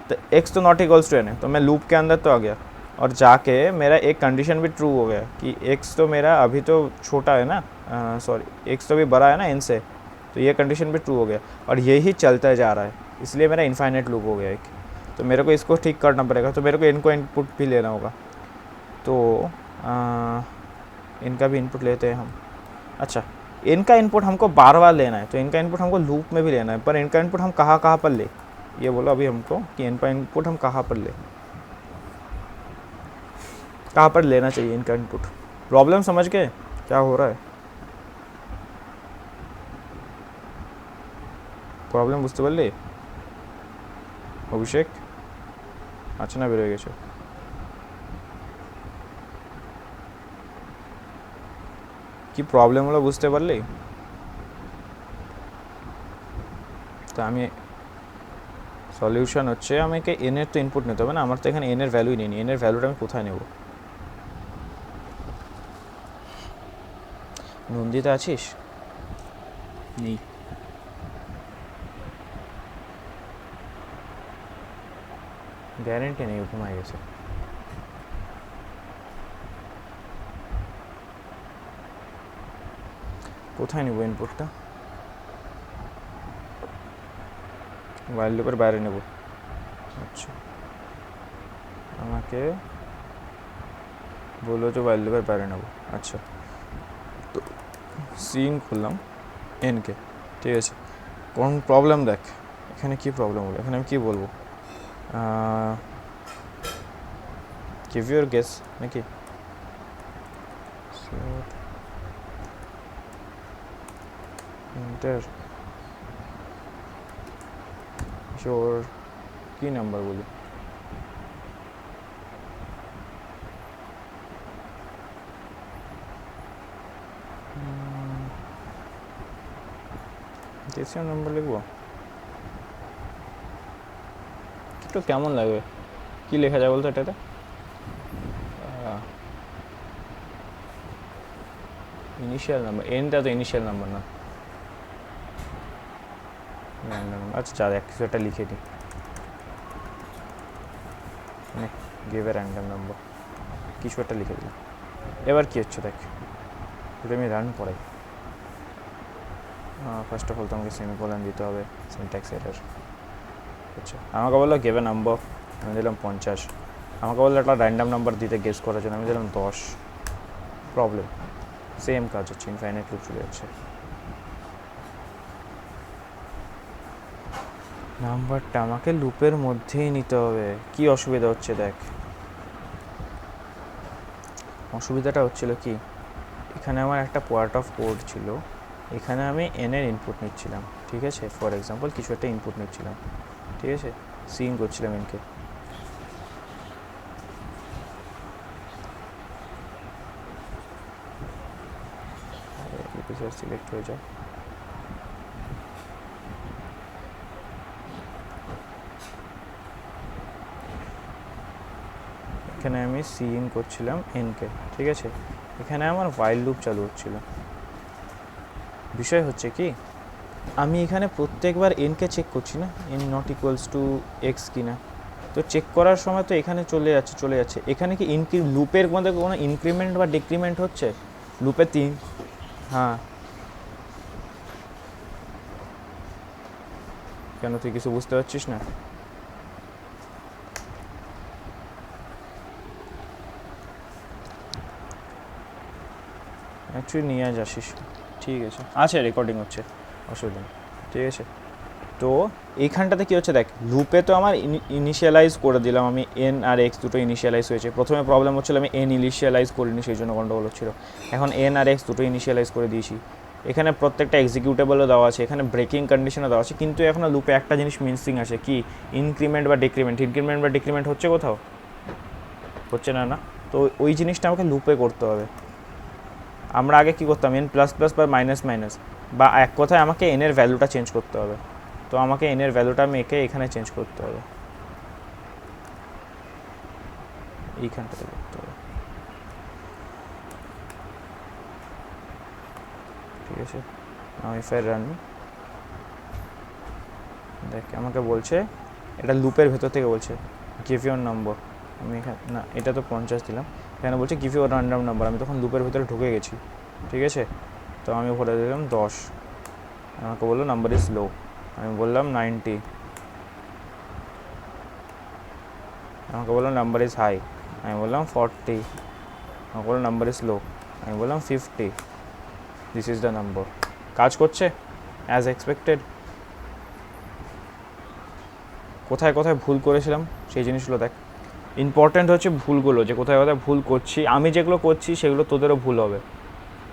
तो x तो नॉट इक्वल्स टू n है, तो मैं लूप के अंदर तो आ गया, और जाके मेरा एक कंडीशन भी ट्रू हो गया कि x तो मेरा अभी तो छोटा है ना, सॉरी x तो भी बड़ा है ना n से, तो ये कंडीशन भी ट्रू हो गया, और यही चलता जा रहा है, इसलिए मेरा इनफाइनाइट लूप हो गया एक। तो मेरे को इसको ठीक करना पड़ेगा, तो मेरे को इनको इनपुट भी लेना होगा, तो इनका भी इनपुट लेते हैं हम। अच्छा, इनका इनपुट हमको बार बार लेना है, तो इनका इनपुट हमको लूप में भी लेना है, पर इनका इनपुट हम कहाँ पर ले, ये बोलो अभी हमको कि इनका इनपुट हम कहाँ पर ले, कहाँ पर लेना चाहिए इनका इनपुट। प्रॉब्लम समझ गए क्या हो रहा है? প্রবলেম বুঝতে পারলি অভিষেক? আচ্ছা, না বেরোয় গেছে। কি প্রবলেম হলো বুঝতে পারলি? তো আমি সলিউশন হচ্ছে, আমাকে এন এর তো ইনপুট নিতে হবে না, আমার তো এখানে এন এর ভ্যালুই নেই, এন এর ভ্যালুটা আমি কোথায় নেব? নন্দিতা আছিস? নেই। গ্যারেন্টি নেই, ঘুমাই গেছে। কোথায় নেব ইনপুটটা? ওয়াইল লুপের বাইরে নেব। আচ্ছা, আমাকে বললো যে ওয়াইল লুপের বাইরে নেব। আচ্ছা, তো সিন খুললাম এনকে, ঠিক আছে। কোন প্রবলেম দেখ এখানে, কি প্রবলেম হলো এখানে, আমি কী বলবো, give your guess নাকি? enter your কি নাম্বার বলি, দেশীয় নাম্বার লিখবো, একটু কেমন লাগবে কী লেখা যায় বলতো এটাতে? ইনিশিয়াল নাম্বার, এনটা তো ইনিশিয়াল নাম্বার না, র্যান্ডম। আচ্ছা যা দেখ কিছু একটা লিখে দিই, গিভ এ র্যান্ডম নাম্বার, কিছু একটা লিখে দিই। এবার কী হচ্ছে দেখ, যদি আমি রান করাই, ফার্স্ট অফ অল তো আমাকে সেমিকোলন দিতে হবে, সিনট্যাক্স এরর। আচ্ছা আমাকে বললো গিভ এ নাম্বার, আমি দিলাম 50। আমাকে বললো একটা র্যান্ডম নাম্বার দিতে গেস করার জন্য, আমি দিলাম 10। প্রবলেম, সেম কাজ হচ্ছে, ইনফাইনাইট লুপ চলে যাচ্ছে। নাম্বারটা আমাকে লুপের মধ্যেই নিতে হবে। কি অসুবিধা হচ্ছে দেখ, অসুবিধাটা হচ্ছিল কি, এখানে আমার একটা পার্ট অফ কোড ছিল, এখানে আমি এনের ইনপুট নিচ্ছিলাম, ঠিক আছে, ফর এক্সাম্পল কিছু একটা ইনপুট নিচ্ছিলাম, ঠিক আছে, সিন করছিলাম এনকে। সিলেক্ট হয়ে যায়, এখানে আমি সিন করছিলাম এনকে, ঠিক আছে, এখানে আমার হোয়াইল লুপ চালু হচ্ছিল। বিষয় হচ্ছে কি, আমি এখানে প্রত্যেকবার এনকে চেক করছি না, N not equals to x কিনা, তো চেক করার সময় তো এখানে চলে যাচ্ছে। এখানে কি লুপের মধ্যে কোনো ইনক্রিমেন্ট বা ডিক্রিমেন্ট হচ্ছে? লুপে 3, হ্যাঁ কেন তুই কিছু বুঝতে পারছিস না? অ্যাকচুয়ালি নিয়ে আসিস, ঠিক আছে, আচ্ছা রেকর্ডিং হচ্ছে, অসুবিধা নেই, ঠিক আছে। তো এইখানটাতে কী হচ্ছে দেখ, লুপে তো আমার ইনিশিয়ালাইজ করে দিলাম আমি, এন আর এক্স দুটো ইনিশিয়ালাইজ হয়েছে। প্রথমে প্রবলেম হচ্ছিলো আমি এন ইনিশিয়ালাইজ করিনি, সেই জন্য গন্ডগোল হচ্ছিলো। এখন এন আর এক্স দুটো ইনিশিয়ালাইজ করে দিয়েছি, এখানে প্রত্যেকটা এক্সিকিউটেবলও দেওয়া আছে, এখানে ব্রেকিং কন্ডিশনও দেওয়া আছে, কিন্তু এখনও লুপে একটা জিনিস মিসিং আছে, কি ইনক্রিমেন্ট বা ডিক্রিমেন্ট হচ্ছে কোথাও? হচ্ছে না, না, তো ওই জিনিসটা আমাকে লুপে করতে হবে। আমরা আগে কী করতাম, এন প্লাস প্লাস বা মাইনাস মাইনাস, বা এক কথায় আমাকে এনের ভ্যালুটা চেঞ্জ করতে হবে, তো আমাকে এনের ভ্যালুটা মেকে এখানে চেঞ্জ করতে হবে, এইখানটাতে করতে হবে, ঠিক আছে। আমি ফের রান, দেখ আমাকে বলছে, এটা লুপের ভেতর থেকে বলছে গিভ ইউর নম্বর, আমি এখানে না, এটা তো 50 দিলাম, এখানে বলছে গিভ ইউর র্যান্ডম নাম্বার, আমি তখন লুপের ভেতরে ঢুকে গেছি, ঠিক আছে, তো আমি ভরে দিলাম 10, আমাকে বললো নাম্বার ইজ লো, আমি বললাম 90, আমাকে বললো নাম্বার ইজ হাই, আমি বললাম 40, আমাকে বললো নাম্বার ইজ লো, আমি বললাম 50, দিস ইজ দ্য নাম্বার। কাজ করছে অ্যাজ এক্সপেক্টেড। কোথায় কোথায় ভুল করেছিলাম সেই জিনিসগুলো দেখ, ইম্পর্ট্যান্ট হচ্ছে ভুলগুলো, যে কোথায় কোথায় ভুল করছি, আমি যেগুলো করছি সেগুলো তোদেরও ভুল হবে,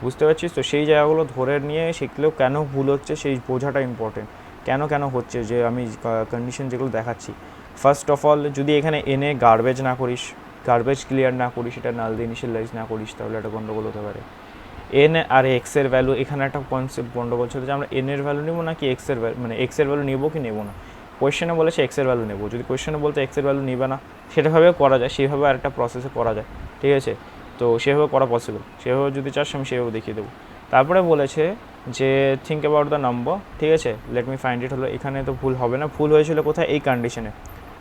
বুঝতে পারছিস তো? সেই জায়গাগুলো ধরে নিয়ে সেগুলো কেন ভুল হচ্ছে সেই বোঝাটা ইম্পর্টেন্ট, কেন হচ্ছে, যে আমি কন্ডিশন যেগুলো দেখাচ্ছি। ফার্স্ট অফ অল যদি এখানে এনে গার্বেজ না করিস, গার্বেজ ক্লিয়ার না করিস, এটা নাল দিয়ে ইনিশিয়ালাইজ না করিস, তাহলে একটা গন্ডগোল হতে পারে। এন আর এক্সের ভ্যালু, এখানে একটা কনসেপ্ট গন্ডগোল ছিল যে আমরা এনের ভ্যালু নেবো নাকি এক্সের ভ্যালু, মানে এক্সের ভ্যালু নেবো কি নেবো না। কোয়েশ্চেনে বলেছে এক্সের ভ্যালু নেবো, যদি কোয়েশ্চেনে বলতে এক্সের ভ্যালু নেবে না, সেটাভাবেও করা যায়, সেইভাবে আরেকটা প্রসেসে করা যায়, ঠিক আছে, তো সেভাবে করা পসিবল, সেভাবে যদি চাস আমি সেভাবে দেখিয়ে দেবো। তারপরে বলেছে যে থিঙ্ক অ্যাবাউট দ্য নাম্বার, ঠিক আছে, লেট মি ফাইন্ড ইট, হলো এখানে তো ভুল হবে না, ভুল হয়েছিল কোথায়, এই কন্ডিশনে,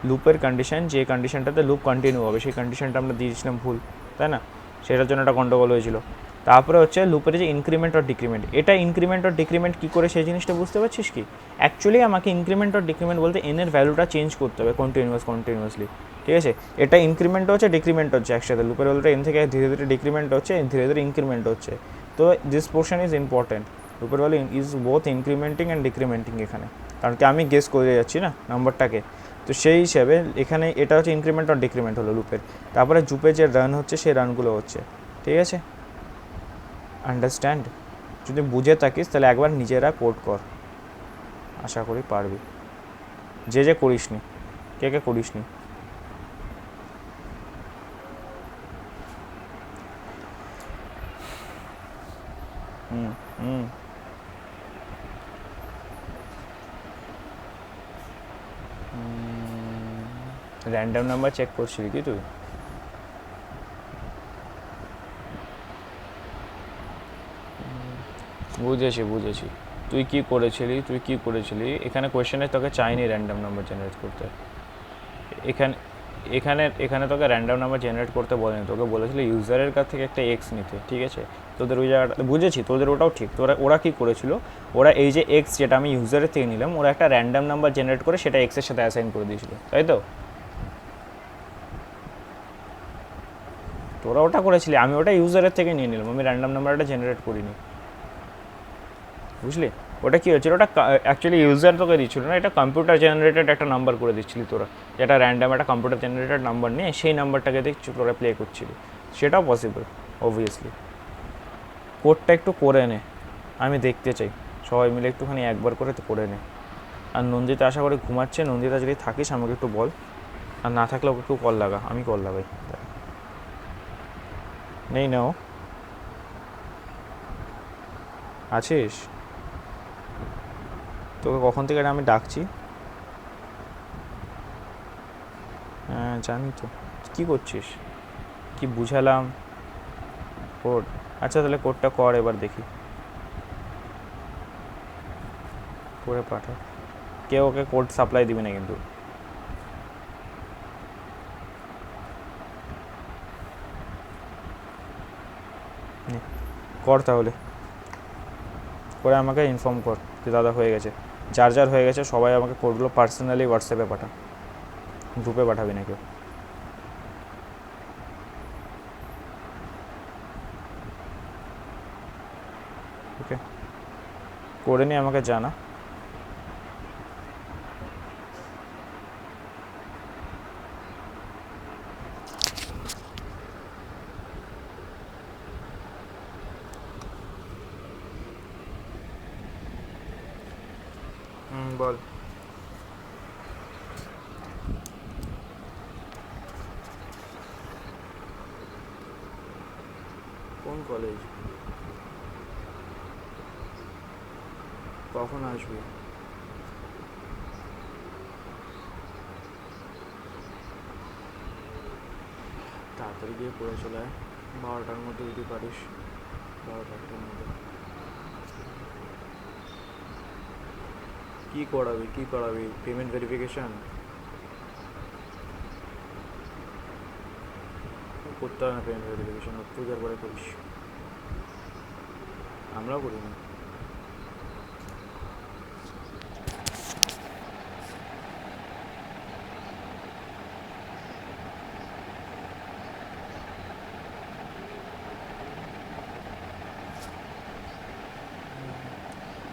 লুপের কন্ডিশন, যে কন্ডিশনটাতে লুপ কন্টিনিউ হবে সেই কন্ডিশনটা আমরা দিয়েছিলাম ভুল, তাই না, সেটার জন্য একটা গন্ডগোল হয়েছিল। তারপরে হচ্ছে লুপের যে ইনক্রিমেন্ট আর ডিক্রিমেন্ট, এটা ইনক্রিমেন্ট আর ডিক্রিমেন্ট কী করে সেই জিনিসটা বুঝতে পারছিস কি? অ্যাকচুয়ালি আমাকে ইনক্রিমেন্ট আর ডিক্রিমেন্ট বলতে এনের ভ্যালুটা চেঞ্জ করতে হবে কন্টিনিউয়াসলি, ঠিক আছে, এটা ইনক্রিমেন্ট হচ্ছে ডিক্রিমেন্ট হচ্ছে একসাথে, লুপের ভ্যালুটা এন থেকে ধীরে ধীরে ডিক্রিমেন্ট হচ্ছে, ধীরে ধীরে ইনক্রিমেন্ট হচ্ছে, তো দিস পোর্শন ইজ ইম্পর্টেন্ট, লুপের ভ্যালু ইজ বোথ ইনক্রিমেন্টিং অ্যান্ড ডিক্রিমেন্টিং এখানে, কারণ কি আমি গেস করে যাচ্ছি না নাম্বারটাকে, তো সেই হিসাবে এখানে এটা হচ্ছে ইনক্রিমেন্ট আর ডিক্রিমেন্ট হলো লুপের। তারপরে লুপে যে রান হচ্ছে সেই রানগুলো হচ্ছে, ঠিক আছে, আন্ডারস্ট্যান্ড? যদি বুঝে থাকিস তাহলে একবার নিজেরা কোড কর, আশা করি পারবি, যে করিসনি, কে করিসনি। র্যান্ডম নাম্বার চেক করছিলি কি তুই? বুঝেছি তুই কি করেছিলি এখানে কোয়েশ্চেনে তোকে চাইনি র্যান্ডম নাম্বার জেনারেট করতে। এখানে এখানে এখানে তোকে র্যান্ডম নাম্বার জেনারেট করতে বলেনি, তোকে বলেছিল ইউজারের কাছ থেকে একটা এক্স নিতে, ঠিক আছে? তোদের ওই জায়গাটা বুঝেছি, তোদের ওটাও ঠিক। ওরা কী করেছিল, ওরা এই যে এক্স যেটা আমি ইউজারের থেকে নিলাম, ওরা একটা র্যান্ডম নাম্বার জেনারেট করে সেটা এক্সের সাথে অ্যাসাইন করে দিয়েছিল, তাই তো? তোরা ওটা করেছিলি, আমি ওটা ইউজারের থেকে নিয়ে নিলাম, আমি র্যান্ডম নাম্বারটা জেনারেট করিনি, বুঝলি? ওটা কী হচ্ছিল, ওটা অ্যাকচুয়ালি ইউজার তোকে দিচ্ছিল না, এটা কম্পিউটার জেনারেটেড একটা নাম্বার করে দিচ্ছিলি তোরা, যেটা র্যান্ডাম একটা কম্পিউটার জেনারেটেড নাম্বার নিয়ে সেই নাম্বারটাকে দেখছি তোরা প্লে করছিলি। সেটাও পসিবল অবভিয়াসলি। কোডটা একটু করে নে, আমি দেখতে চাই, সবাই মিলে একটুখানি একবার করে তো করে নে। আর নন্দিতা আশা করে ঘুমাচ্ছে, নন্দিতা যদি থাকিস আমাকে একটু বল, আর না থাকলে ওকে একটু কল লাগা, আমি কল লাগাই। নেই না ও? আছিস? তোকে কখন থেকে আমি ডাকছি। হ্যাঁ জানি তো। কী করছিস? কি বুঝালাম? কোড? আচ্ছা তাহলে কোডটা কর, এবার দেখি করে পাঠা। কেউ ওকে কোড সাপ্লাই দিবি না কিন্তু। কর তাহলে, করে আমাকে ইনফর্ম কর যে দাদা হয়ে গেছে। যার যার হয়ে গেছে সবাই আমাকে কোডগুলো পার্সোনালি হোয়াটসঅ্যাপে পাঠা, গ্রুপে পাঠাবি না কেউ। ওকে, করে নিয়ে আমাকে জানা। বল। কোন কলেজ? কখন আসবি? তাড়াতাড়ি গিয়ে পড়ে চলে আয়, 12টার মধ্যে যদি পারিস, 12টার মধ্যে। কী করাবি পেমেন্ট ভেরিফিকেশান করতে হবে না? পেমেন্ট ভেরিফিকেশান পূজার পরে করিস, আমরাও করি না।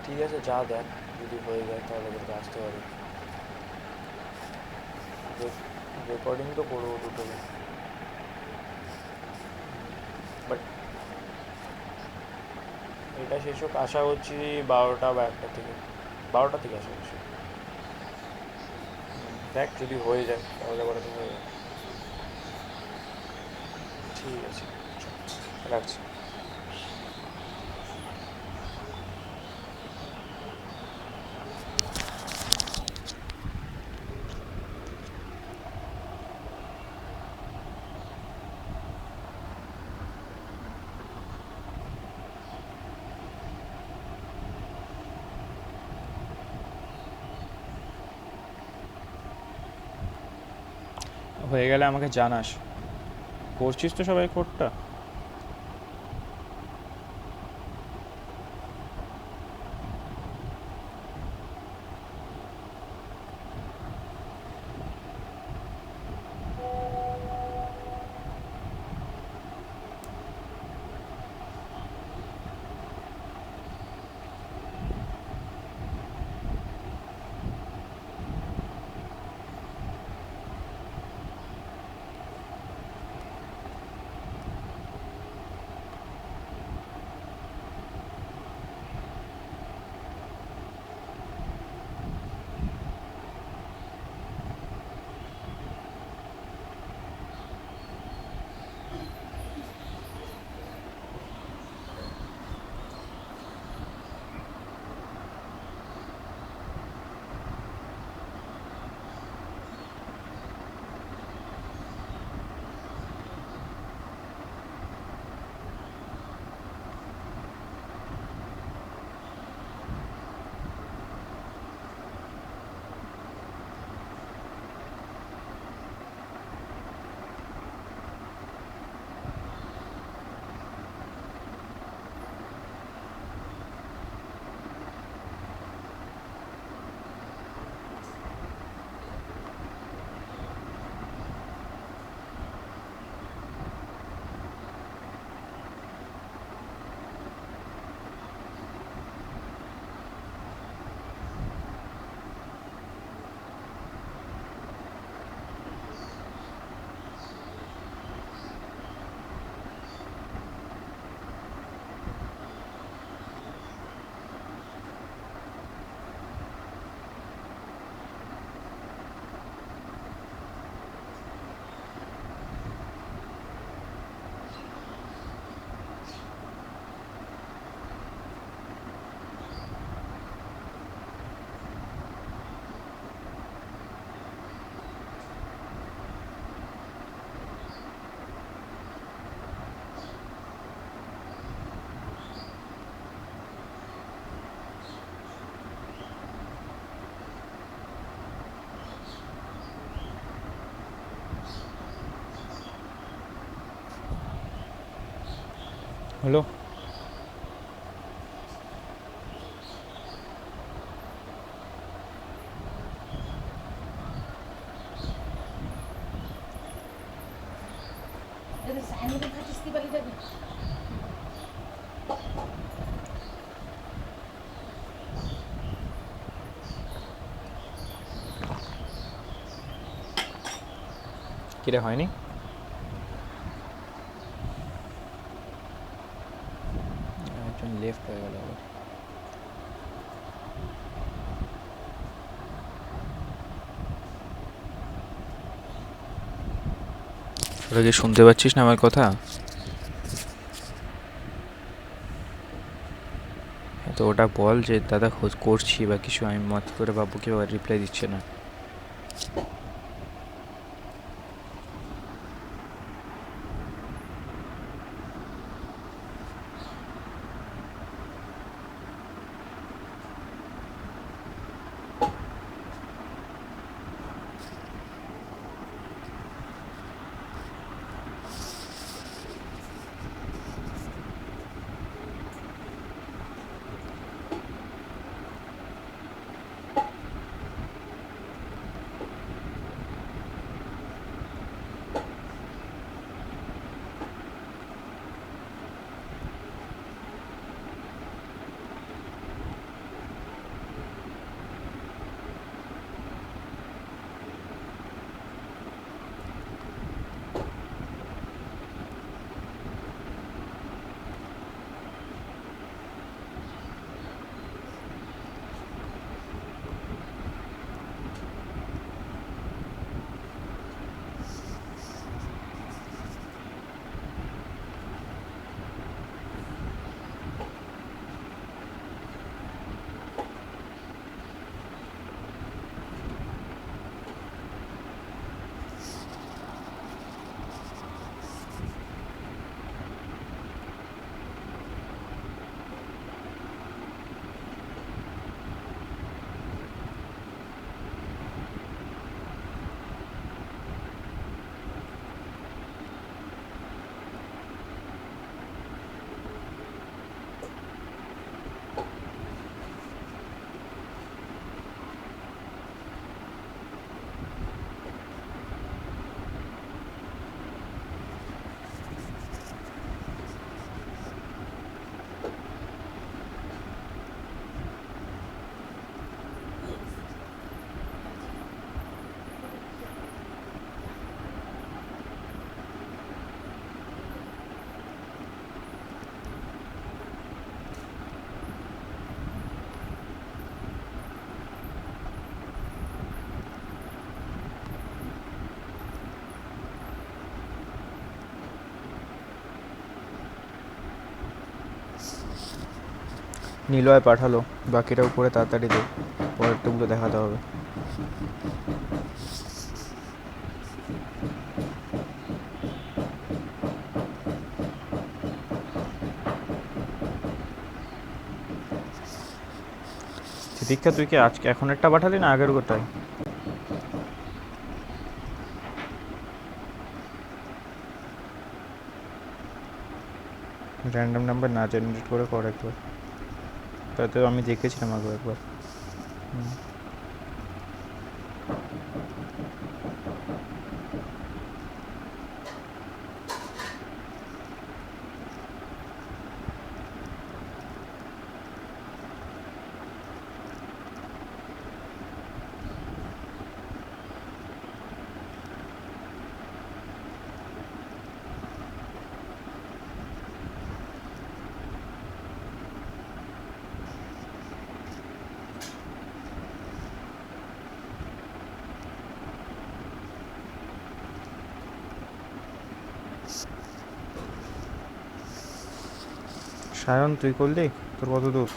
ঠিক আছে যা দেখ, যদি হয়ে যায় তাহলে ওদেরকে আসতে পারি। রেকর্ডিং তো করবো দুটো, বাট এটা শেষ হোক, আশা করছি 12টা বা 1টা থেকে, 12টা থেকে আশা করছি। দেখ যদি হয়ে যায় তাহলে পরে তো হয়ে যায়। ঠিক আছে, রাখছি। হয়ে গেলে আমাকে জানাস। করছিস তো সবাই কোডটা? হ্যালো, কিরে হয়নি? একজন লেফট হয়ে গেল আবার। তোরা কি শুনতে পাচ্ছিস না আমার কথা? তো ওটা বল যে দাদা খোঁজ করছি বা কিছু, আমি মত করে বাবুকে আবার রিপ্লাই দিচ্ছে না। নীলয় পাঠালো, বাকিটা উপরে তাড়াতাড়ি দে, পরেরটুকুলো দেখাতে হবে। দীক্ষা তুই কি আজকে এখন একটা পাঠালি না আগের কোথায়? র্যান্ডম নাম্বার না জেনারেট করে কর একবার, তাতে আমি দেখেছিলাম আগে একবার। সায়ন তুই করলি? তোর কত দূর?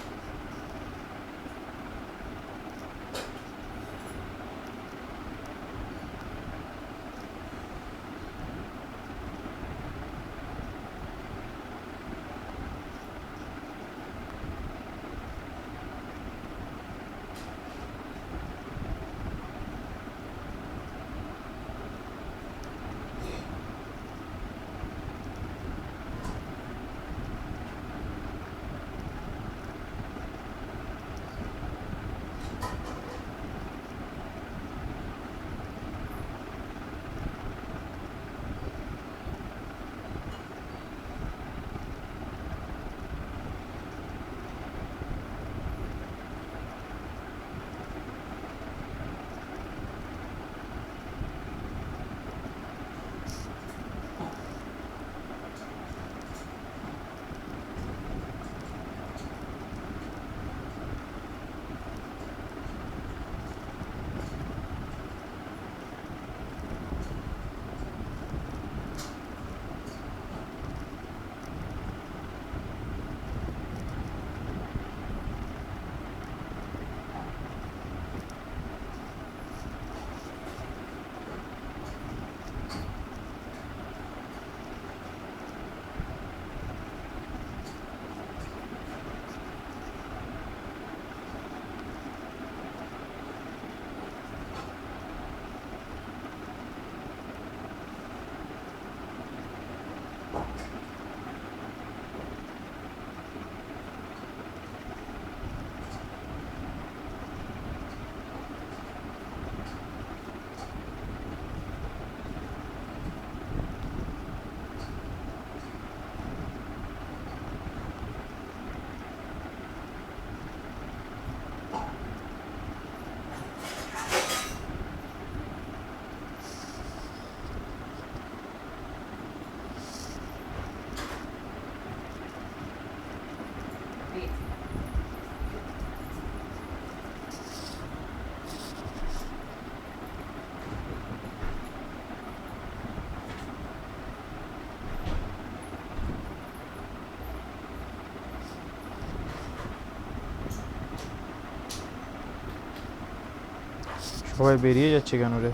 সবাই বেরিয়ে যাচ্ছে কেন রে?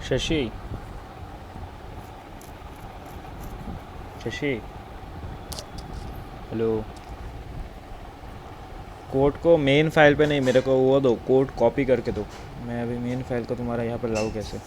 शशि, शशि, हेलो। कोड को मेन फाइल पे नहीं, मेरे को वो दो, कोड कॉपी करके दो। मैं अभी मेन फाइल को तुम्हारा यहाँ पर लाऊँ कैसे?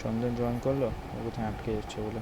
চন্দন জয়েন করলো, ও কোথায় আটকে যাচ্ছে বলে।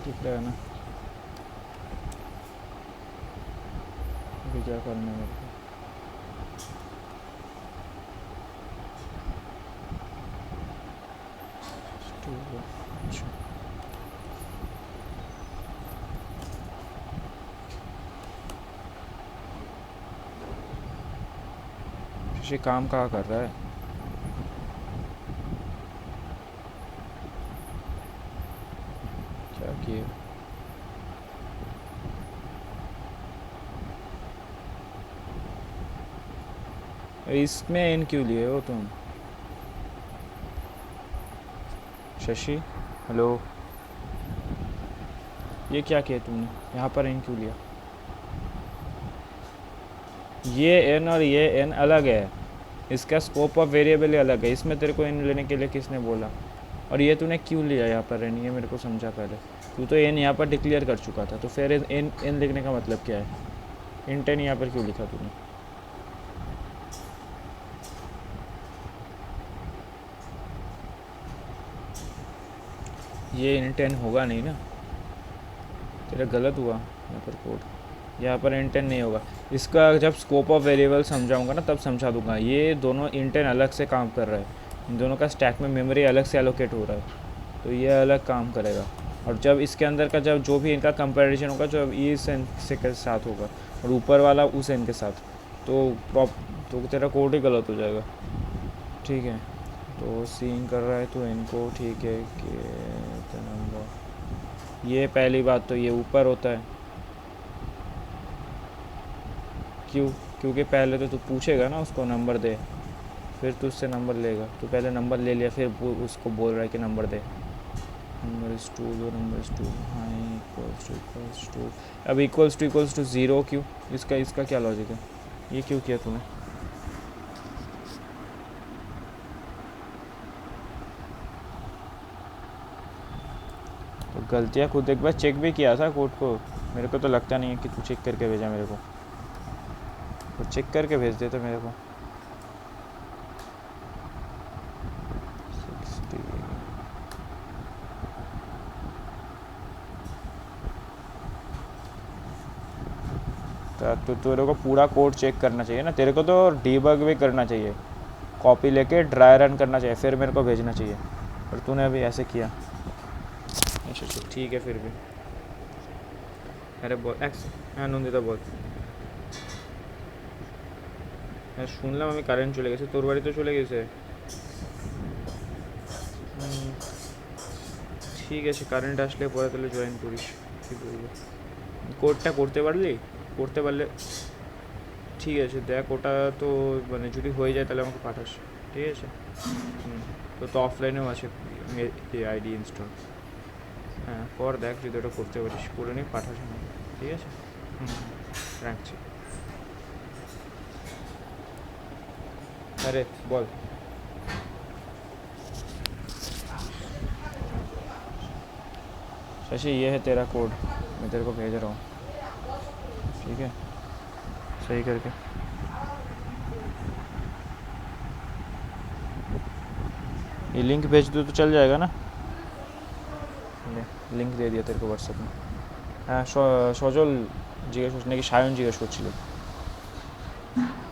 दिख रहा है ना? अभी क्या करना है मेरे को? अच्छा, शशि काम कहाँ कर रहा है? क्या किए? इसमें एन क्यों लिए हो तुम? शशि, हेलो। ये क्या किया तुमने? यहाँ पर एन क्यों लिया? ये एन और ये एन अलग है, इसका स्कोप ऑफ वेरिएबल ही अलग है। इसमें तेरे को एन लेने के लिए किसने बोला? और ये तूने क्यों लिया यहाँ पर एन? ये मेरे को समझा पहले। तू तो एन यहाँ पर डिक्लेयर कर चुका था, तो फिर एन एन लिखने का मतलब क्या है? इंट एन यहाँ पर क्यों लिखा तूने? ये इंट एन होगा नहीं ना, तेरा गलत हुआ यहाँ पर कोड। यहाँ पर इंट एन नहीं होगा। इसका जब स्कोप ऑफ वेरिएबल समझाऊंगा ना तब समझा दूंगा। ये दोनों इंट एन अलग से काम कर रहा है, इन दोनों का स्टैक में मेमोरी अलग से एलोकेट हो रहा है, तो ये अलग काम करेगा। और जब इसके अंदर का जब जो भी इनका कंपैरिजन होगा, जो इस एन से के साथ होगा और ऊपर वाला उस एन के साथ, तो तेरा कोड ही गलत हो जाएगा। ठीक है, तो सीन कर रहा है तो इनको ठीक है कि नंबर, ये पहली बात तो ये ऊपर होता है। क्यों? क्योंकि पहले तो तू पूछेगा ना उसको नंबर दे, फिर तू उससे नंबर लेगा। तो पहले नंबर ले लिया, फिर उसको बोल रहा है कि नंबर दे। नंबर इज टू, दो नंबर इज टू, हाँ इक्वल्स टू। अब इक्वल्स टू ज़ीरो क्यों? इसका क्या लॉजिक है? ये क्यों किया तूने? तो गलतियाँ खुद एक बार चेक भी किया था कोड को, मेरे को तो लगता नहीं है कि तू चेक करके भेजा मेरे को, तो चेक करके भेज दे तो मेरे को। 60 तो तेरे को पूरा कोड चेक करना चाहिए ना, तेरे को तो डीबग भी करना चाहिए, कॉपी लेके ड्राई रन करना चाहिए, फिर मेरे को भेजना चाहिए, पर तूने अभी ऐसे किया। अच्छा ठीक है फिर भी। अरे बोल एक्स, হ্যাঁ নন্দিতা বল। হ্যাঁ শুনলাম আমি কারেন্ট চলে গেছে, তোর বাড়ি তো চলে গেছে। ঠিক আছে কারেন্ট আসলে পরে তাহলে জয়েন করিস, কী বলবো। কোডটা করতে পারলি, করতে পারলে ঠিক আছে, দেখ ওটা তো মানে যদি হয়ে যায় তাহলে আমাকে পাঠাস, ঠিক আছে। তো তো অফলাইনেও আছে আইডি ইনস্টল, হ্যাঁ কর, দেখ যদি ওটা করতে পারিস করে নিয়ে পাঠাস আমাকে, ঠিক আছে। রাখছি। अरे बोल। शशि ये है तेरा कोड, मैं तेरे को भेज रहा हूँ, ठीक है, सही करके। ये लिंक भेज दो तो चल जाएगा ना, लिंक दे दिया तेरे को व्हाट्सएप में। हाँ সজল জিজ্ঞেস করছি নাকি সায়ন জিজ্ঞেস করছিল,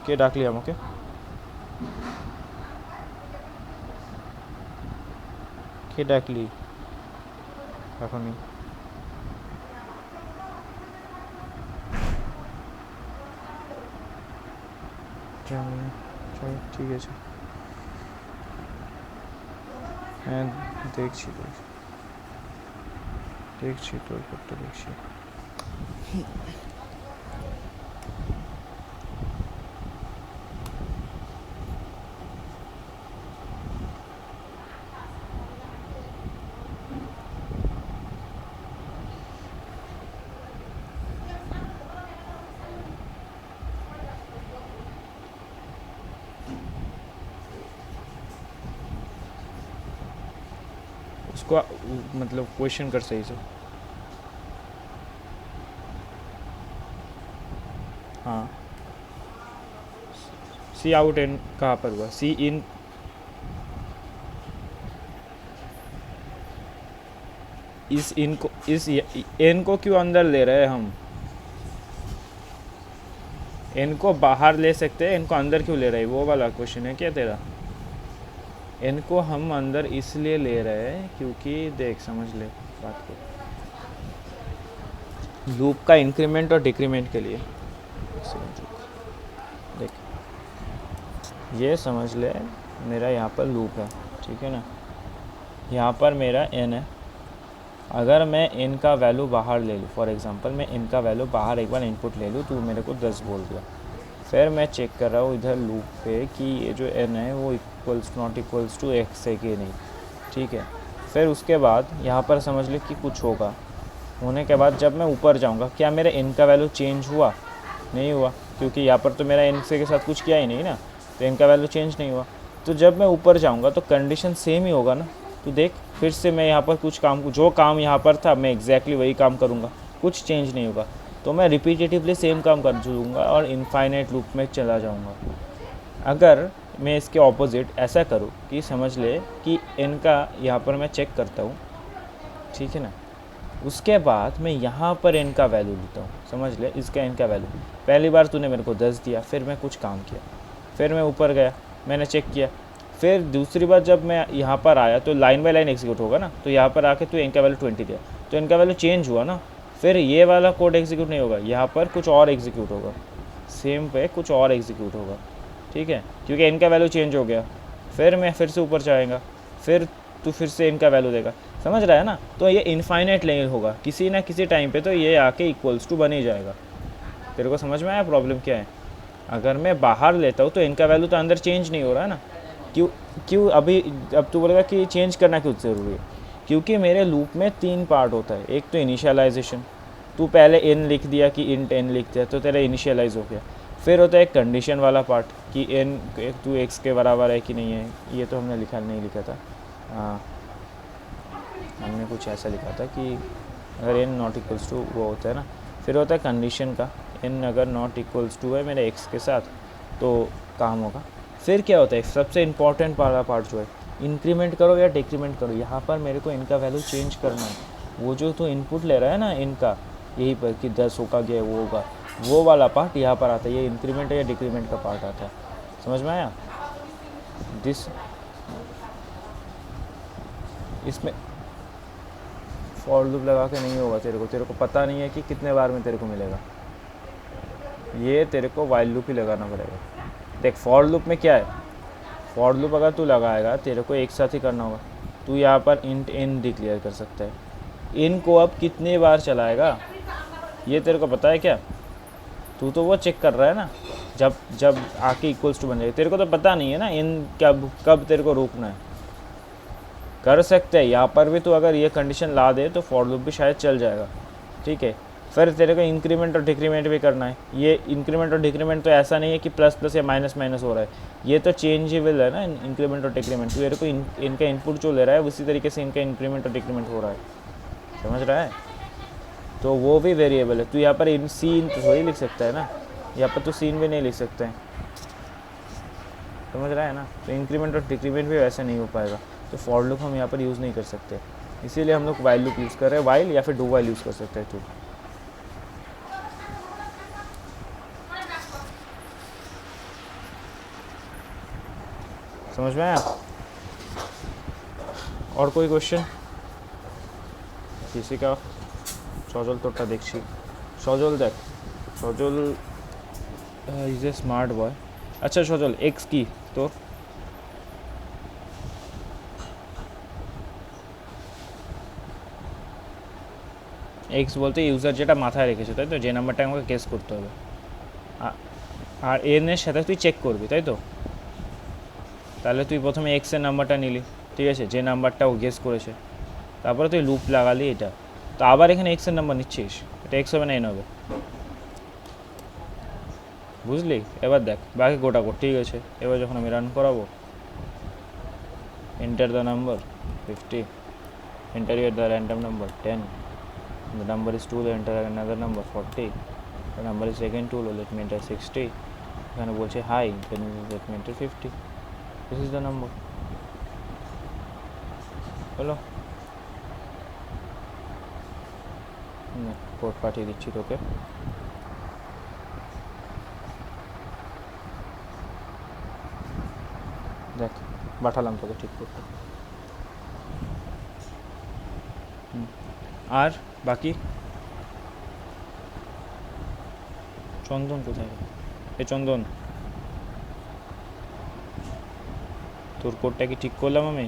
কে ডাকলি আমাকে? কে ডাকলি এখনই? জানি না, চল ঠিক আছে। হ্যাঁ দেখছি দেখছি তোর করতে দেখছি। उसको मतलब क्वेश्चन कर सही से। हाँ सी आउट इन कहाँ पर हुआ? सी इन इस इनको इस एन को क्यों अंदर ले रहे हैं हम? एन को बाहर ले सकते हैं, इनको अंदर क्यों ले रहे हैं? वो वाला क्वेश्चन है क्या तेरा? इनको हम अंदर इसलिए ले रहे हैं क्योंकि देख समझ ले बात को, लूप का इंक्रीमेंट और डिक्रीमेंट के लिए। देख ये समझ ले, मेरा यहाँ पर लूप है, ठीक है ना, यहाँ पर मेरा n है। अगर मैं n का वैल्यू बाहर ले लूँ, फॉर एग्जांपल मैं n का वैल्यू बाहर एक बार इनपुट ले लूँ, तो मेरे को 10 बोल दिया, फिर मैं चेक कर रहा हूँ इधर लूप पे कि ये जो n है वो equals not equals to x है कि नहीं, ठीक है। फिर उसके बाद यहाँ पर समझ ले कि कुछ होगा, होने के बाद जब मैं ऊपर जाऊँगा, क्या मेरा n का वैल्यू चेंज हुआ? नहीं हुआ, क्योंकि यहाँ पर तो मेरा n से के साथ कुछ किया ही नहीं ना, तो n का वैल्यू चेंज नहीं हुआ। तो जब मैं ऊपर जाऊँगा तो कंडीशन सेम ही होगा ना। तो देख फिर से मैं यहाँ पर कुछ काम, जो काम यहाँ पर था मैं एग्जैक्टली वही काम करूँगा, कुछ चेंज नहीं होगा। तो मैं रिपीटेटिवली सेम काम कर दूँगा और इनफाइनाइट लूप में चला जाऊँगा। अगर मैं इसके ऑपोजिट ऐसा करूँ कि समझ ले कि n का यहाँ पर मैं चेक करता हूँ, ठीक है ना, उसके बाद मैं यहाँ पर n का वैल्यू लेता हूँ, समझ ले इसका n का वैल्यू। पहली बार तूने मेरे को 10 दिया, फिर मैं कुछ काम किया, फिर मैं ऊपर गया, मैंने चेक किया, फिर दूसरी बार जब मैं यहाँ पर आया तो लाइन बाय लाइन एग्जीक्यूट होगा ना। तो यहाँ पर आके तो n का वैल्यू 20 दिया, तो n का वैल्यू चेंज हुआ ना, फिर ये वाला कोड एग्जीक्यूट नहीं होगा, यहाँ पर कुछ और एग्जीक्यूट होगा, सेम पे कुछ और एग्जीक्यूट होगा, ठीक है, क्योंकि n का वैल्यू चेंज हो गया। फिर मैं फिर से ऊपर जाएगा, फिर तू फिर से n का वैल्यू देगा, समझ रहा है ना। तो ये इनफाइनाइट नहीं होगा, किसी ना किसी टाइम पे तो ये आके इक्वल्स टू बन ही जाएगा। तेरे को समझ में आया प्रॉब्लम क्या है? अगर मैं बाहर लेता हूँ तो n का वैल्यू तो अंदर चेंज नहीं हो रहा है ना। क्यों अभी अब तू बोलेगा कि चेंज करना क्यों ज़रूरी है? क्योंकि मेरे लूप में 3 पार्ट होता है। एक तो इनिशियलाइजेशन, तू पहले n लिख दिया कि इंट n लिख दिया तो तेरा इनिशियलाइज हो गया। फिर होता है एक कंडीशन वाला पार्ट कि n तू x के बराबर है कि नहीं है, ये तो हमने नहीं लिखा था, हमने कुछ ऐसा लिखा था कि अगर n नॉट इक्वल्स टू वो होता है ना। फिर होता है कंडीशन का, इन अगर नॉट इक्वल्स टू है मेरे एक्स के साथ तो काम होगा। फिर क्या होता है, सबसे इम्पॉर्टेंट वाला पार्ट जो है, इंक्रीमेंट करो या डिक्रीमेंट करो, यहाँ पर मेरे को इनका वैल्यू चेंज करना है। वो जो तो इनपुट ले रहा है ना इनका, यहीं पर कि 10 होगा क्या वो होगा, वो वाला पार्ट यहाँ पर आता है, ये इंक्रीमेंट या डिक्रीमेंट का पार्ट आता है। समझ में आया? दिस इसमें फॉर लूप लगा के नहीं होगा, तेरे को पता नहीं है कि कितने बार में तेरे को मिलेगा, ये तेरे को वाइल लूप ही लगाना पड़ेगा। देख फॉर लूप में क्या है, फॉर लूप अगर तू लगाएगा तेरे को एक साथ ही करना होगा। तू यहाँ पर इंट इन डिक्लेयर कर सकता है, इन को अब कितने बार चलाएगा ये तेरे को पता है क्या? तू तो वो चेक कर रहा है ना, जब जब आके इक्वल्स टू बन जाएगा, तेरे को तो पता नहीं है ना इन कब तेरे को रोकना है। कर सकते हैं यहाँ पर भी, तो अगर ये कंडीशन ला दे तो फॉर लूप भी शायद चल जाएगा, ठीक है। फिर तेरे को इंक्रीमेंट और डिक्रीमेंट भी करना है। ये इंक्रीमेंट और डिक्रीमेंट तो ऐसा नहीं है कि प्लस प्लस या माइनस माइनस हो रहा है, ये तो चेंजेबल है ना इंक्रीमेंट और डिक्रीमेंट। तो तेरे को इनका इनपुट जो ले रहा है उसी तरीके से इनका इंक्रीमेंट और डिक्रीमेंट हो रहा है, समझ रहा है? तो वो भी वेरिएबल है। तू यहाँ पर इन सीन तो थोड़ी लिख सकता है ना, यहाँ पर तो सीन भी नहीं लिख सकते हैं, समझ रहा है ना? तो इंक्रीमेंट और डिक्रीमेंट भी वैसे नहीं हो पाएगा, तो फॉर लूप हम यहाँ पर यूज़ नहीं कर सकते, इसीलिए हम लोग वाइल लूप यूज़ कर रहे हैं। वाइल या फिर डू वाइल यूज़ कर सकते हैं। तू समझ में आया? और कोई क्वेश्चन किसी का? সজল তোরটা দেখছি, সজল দেখ, সজল ইজ এ স্মার্ট বয়। আচ্ছা সজল, এক্স কি তোর? এক্স বলতে ইউজার যেটা মাথায় রেখেছে তাই তো, যে নাম্বারটা আমাকে গেস করতে হবে, আর এন এর সাথে তুই চেক করবি তাই তো। তাহলে তুই প্রথমে এক্সের নাম্বারটা নিলি, ঠিক আছে, যে নাম্বারটা ও গেস করেছে, তারপরে তুই লুপ লাগালি এটা, তো আবার এখানে এক্সের নাম্বার নিচ্ছিস, এটা এক্স হবে না এন হবে, বুঝলি? এবার দেখ বাকি গোটা কোড, ঠিক আছে। এবার যখন আমি রান করাবো, enter the number 50, enter year the random number 10, the number is 2, enter another number 40, the number is again 2, let me enter 60, এখানে বলছে high, then let me enter 50, this is the number। হলো, code পাঠিয়ে দিচ্ছি তোকে। দেখ পাঠালাম তোকে ঠিক করতে। আর বাকি চন্দন কোথায়? এ চন্দন, তোর কোডটা কি ঠিক করলাম আমি?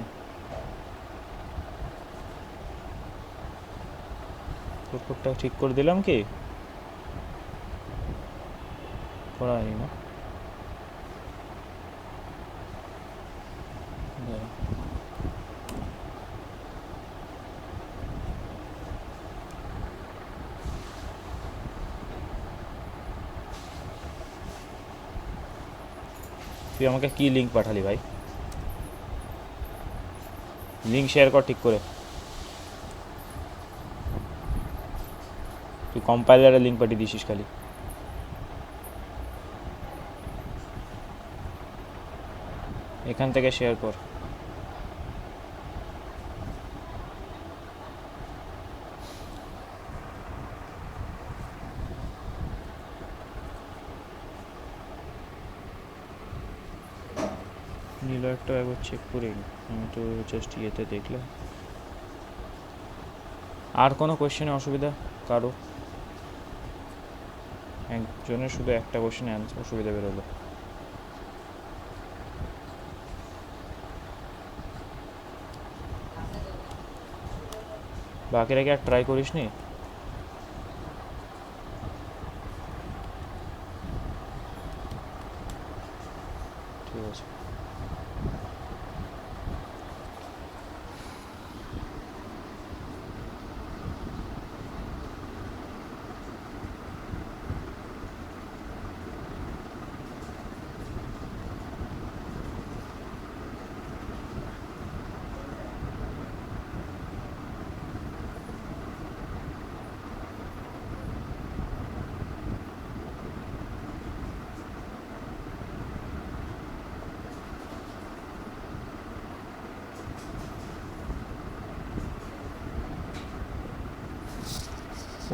তোর কোডটা ঠিক করে দিলাম কি? করা হয়নি না? তুই আমাকে কি লিঙ্ক পাঠালি ভাই? লিঙ্ক শেয়ার কর ঠিক করে। তুই কম্পাইলারের লিঙ্ক পাঠিয়ে দিছিস খালি। এখান থেকে শেয়ার কর। নীলারটা একবার চেক করে নি, আমি তো জাস্ট ইয়েতে দেখলাম। আর কোনো কোয়েশ্চেনে অসুবিধা কারো? একজনের শুধু একটা কোয়েশ্চেনে অসুবিধা বেরোলো। বাকিরা কি আর ট্রাই করিস নি? ঠিক আছে।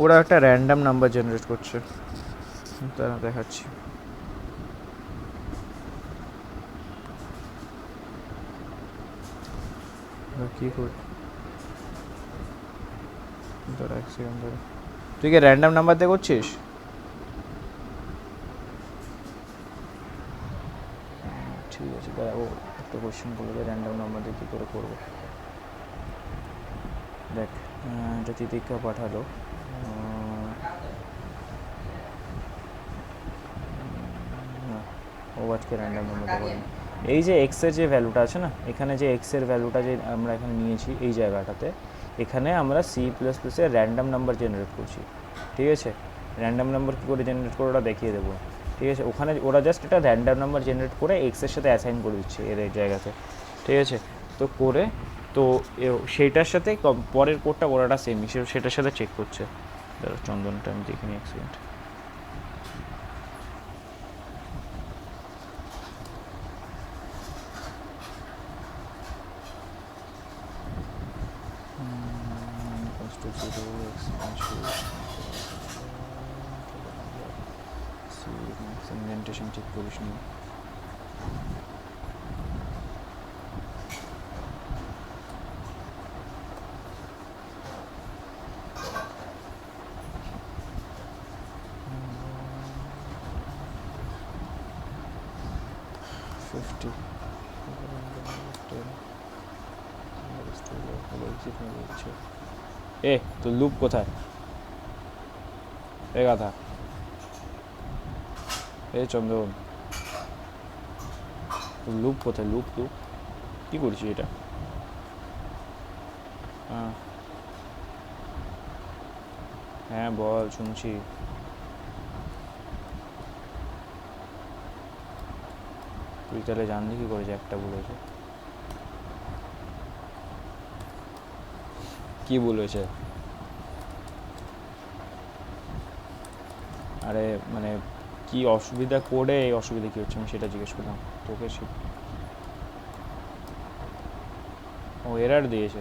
ওরা একটা র্যান্ডম নাম্বার জেনারেট করছে, তারা দেখাচ্ছি। কি কর দাঁড়া এক সেকেন্ড দাঁড়া, তুই কি র্যান্ডম নাম্বার দিয়ে করছিস? ঠিক আছে দাঁড়া, ও একটা কোশ্চেন করলো যে র্যান্ডম নাম্বার দিয়ে কী করে করবো। দেখ এটা তিতিক্ষা পাঠালো, ও আজকে র্যান্ডম নাম্বারটা করিনি। এই যে এক্সের যে ভ্যালুটা আছে না, এখানে যে এক্সের ভ্যালুটা যে আমরা এখানে নিয়েছি এই জায়গাটাতে, এখানে আমরা C++-এর র্যান্ডম নাম্বার জেনারেট করছি, ঠিক আছে? র্যান্ডম নাম্বার কী করে জেনারেট করে ওটা দেখিয়ে দেবো, ঠিক আছে? ওখানে ওরা জাস্ট এটা র্যান্ডম নাম্বার জেনারেট করে এক্সের সাথে অ্যাসাইন করে দিচ্ছে এর এই জায়গাতে, ঠিক আছে? তো করে তো সেইটার সাথে পরের কোডটা ওরাটা সেমই, সেটার সাথে চেক করছে। চন্দনটা আমি দেখে নিই এক সেকেন্ড। ইনডেন্টেশন চেক করিস নি? এ তো লুপ কোথায়? এ গাধা, এ চন্দন, লুপ কোথায়? লুপ লুপ কী করছিস এটা? হ্যাঁ বল, শুনছি। তুই তাহলে জানলি কী করেছে একটা বলেছে? কি বলেছে? আরে মানে কি অসুবিধা করে, এই অসুবিধা কী হচ্ছে আমি সেটা জিজ্ঞেস করলাম তোকে। ও এরার দিয়েছে।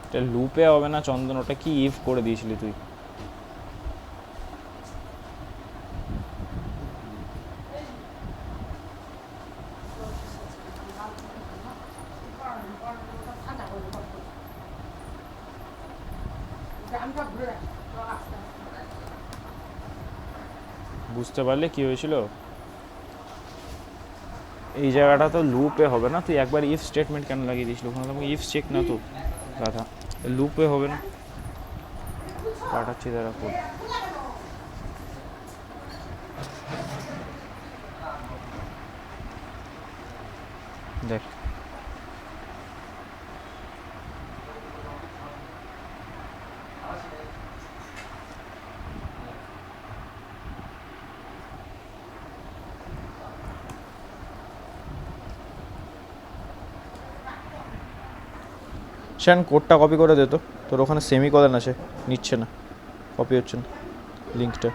এটা লুপে হবে না চন্দন, ওটা কি ইফ করে দিয়েছিলি তুই? বুঝতে পারলে কি হয়েছিল? এই জায়গাটা তো লুপে হবে না, তুই একবার ইফ স্টেটমেন্ট কেন লাগিয়ে দিয়েছিল ওখানে? তোমাকে ইফ চেক না তো গাধা, লুপে হবে না। পাঠাচ্ছি তারা কোড। দেখ শ্যান, কোডটা কপি করে দে তো, তোর ওখানে সেমিকোলন আছে, নিচ্ছে না, কপি হচ্ছে না লিঙ্কটা।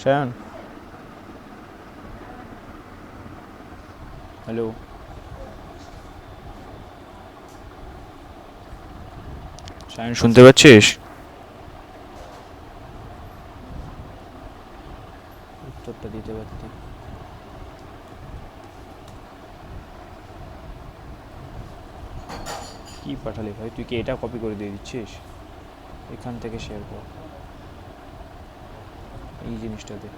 শ্যান, হ্যালো শ্যান, শুনতে পাচ্ছিস? উত্তরটা দিতে পারতি। কি পাঠালি ভাই? তুই কি এটা কপি করে দিয়ে দিচ্ছিস? এখান থেকে শেয়ার কর এই জিনিসটাতে।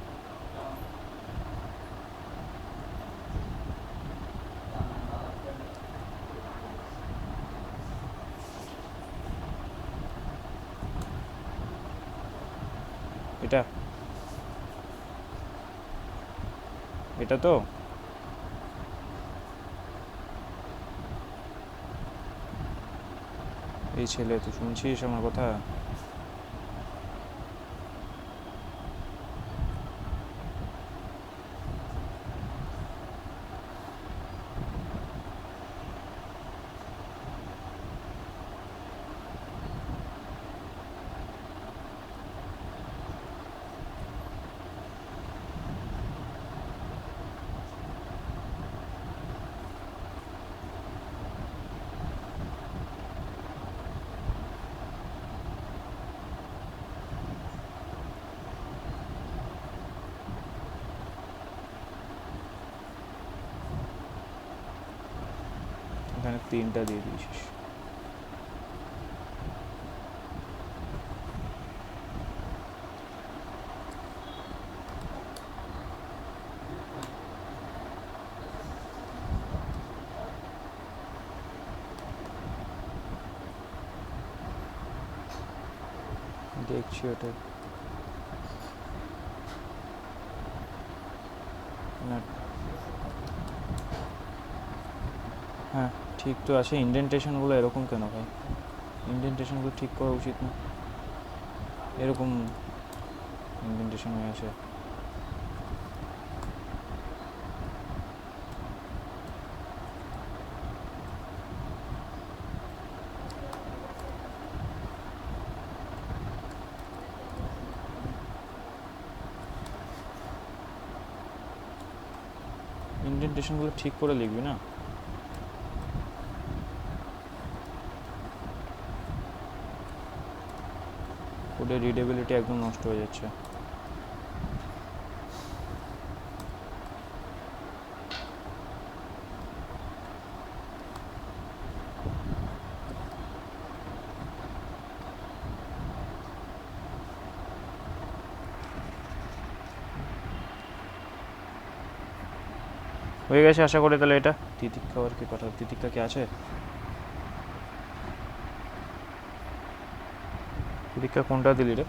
এটা এটা তো এই ছেলে, তুই শুনছিস আমার কথা? এখানে 3টা দিয়ে দিয়েছিস। দেখছি ওটা না। হ্যাঁ ঠিক তো আছে, ইন্ডেন্টেশনগুলো এরকম কেন ভাই? ইন্ডেন্টেশনগুলো ঠিক করা উচিত না, এরকম ইন্ডেন্টেশন হয়ে আছে। ইন্ডেন্টেশনগুলো ঠিক করে লিখবি না। কোডের রিডেবিলিটি একদম নষ্ট হয়ে যাচ্ছে। হয়ে গেছে আশা করি। তাহলে এটা তিতিক্ষা আর কি পাঠাবো। তিতিক্ষা কি আছে? তিতিক্ষা কোনটা দিলি রে?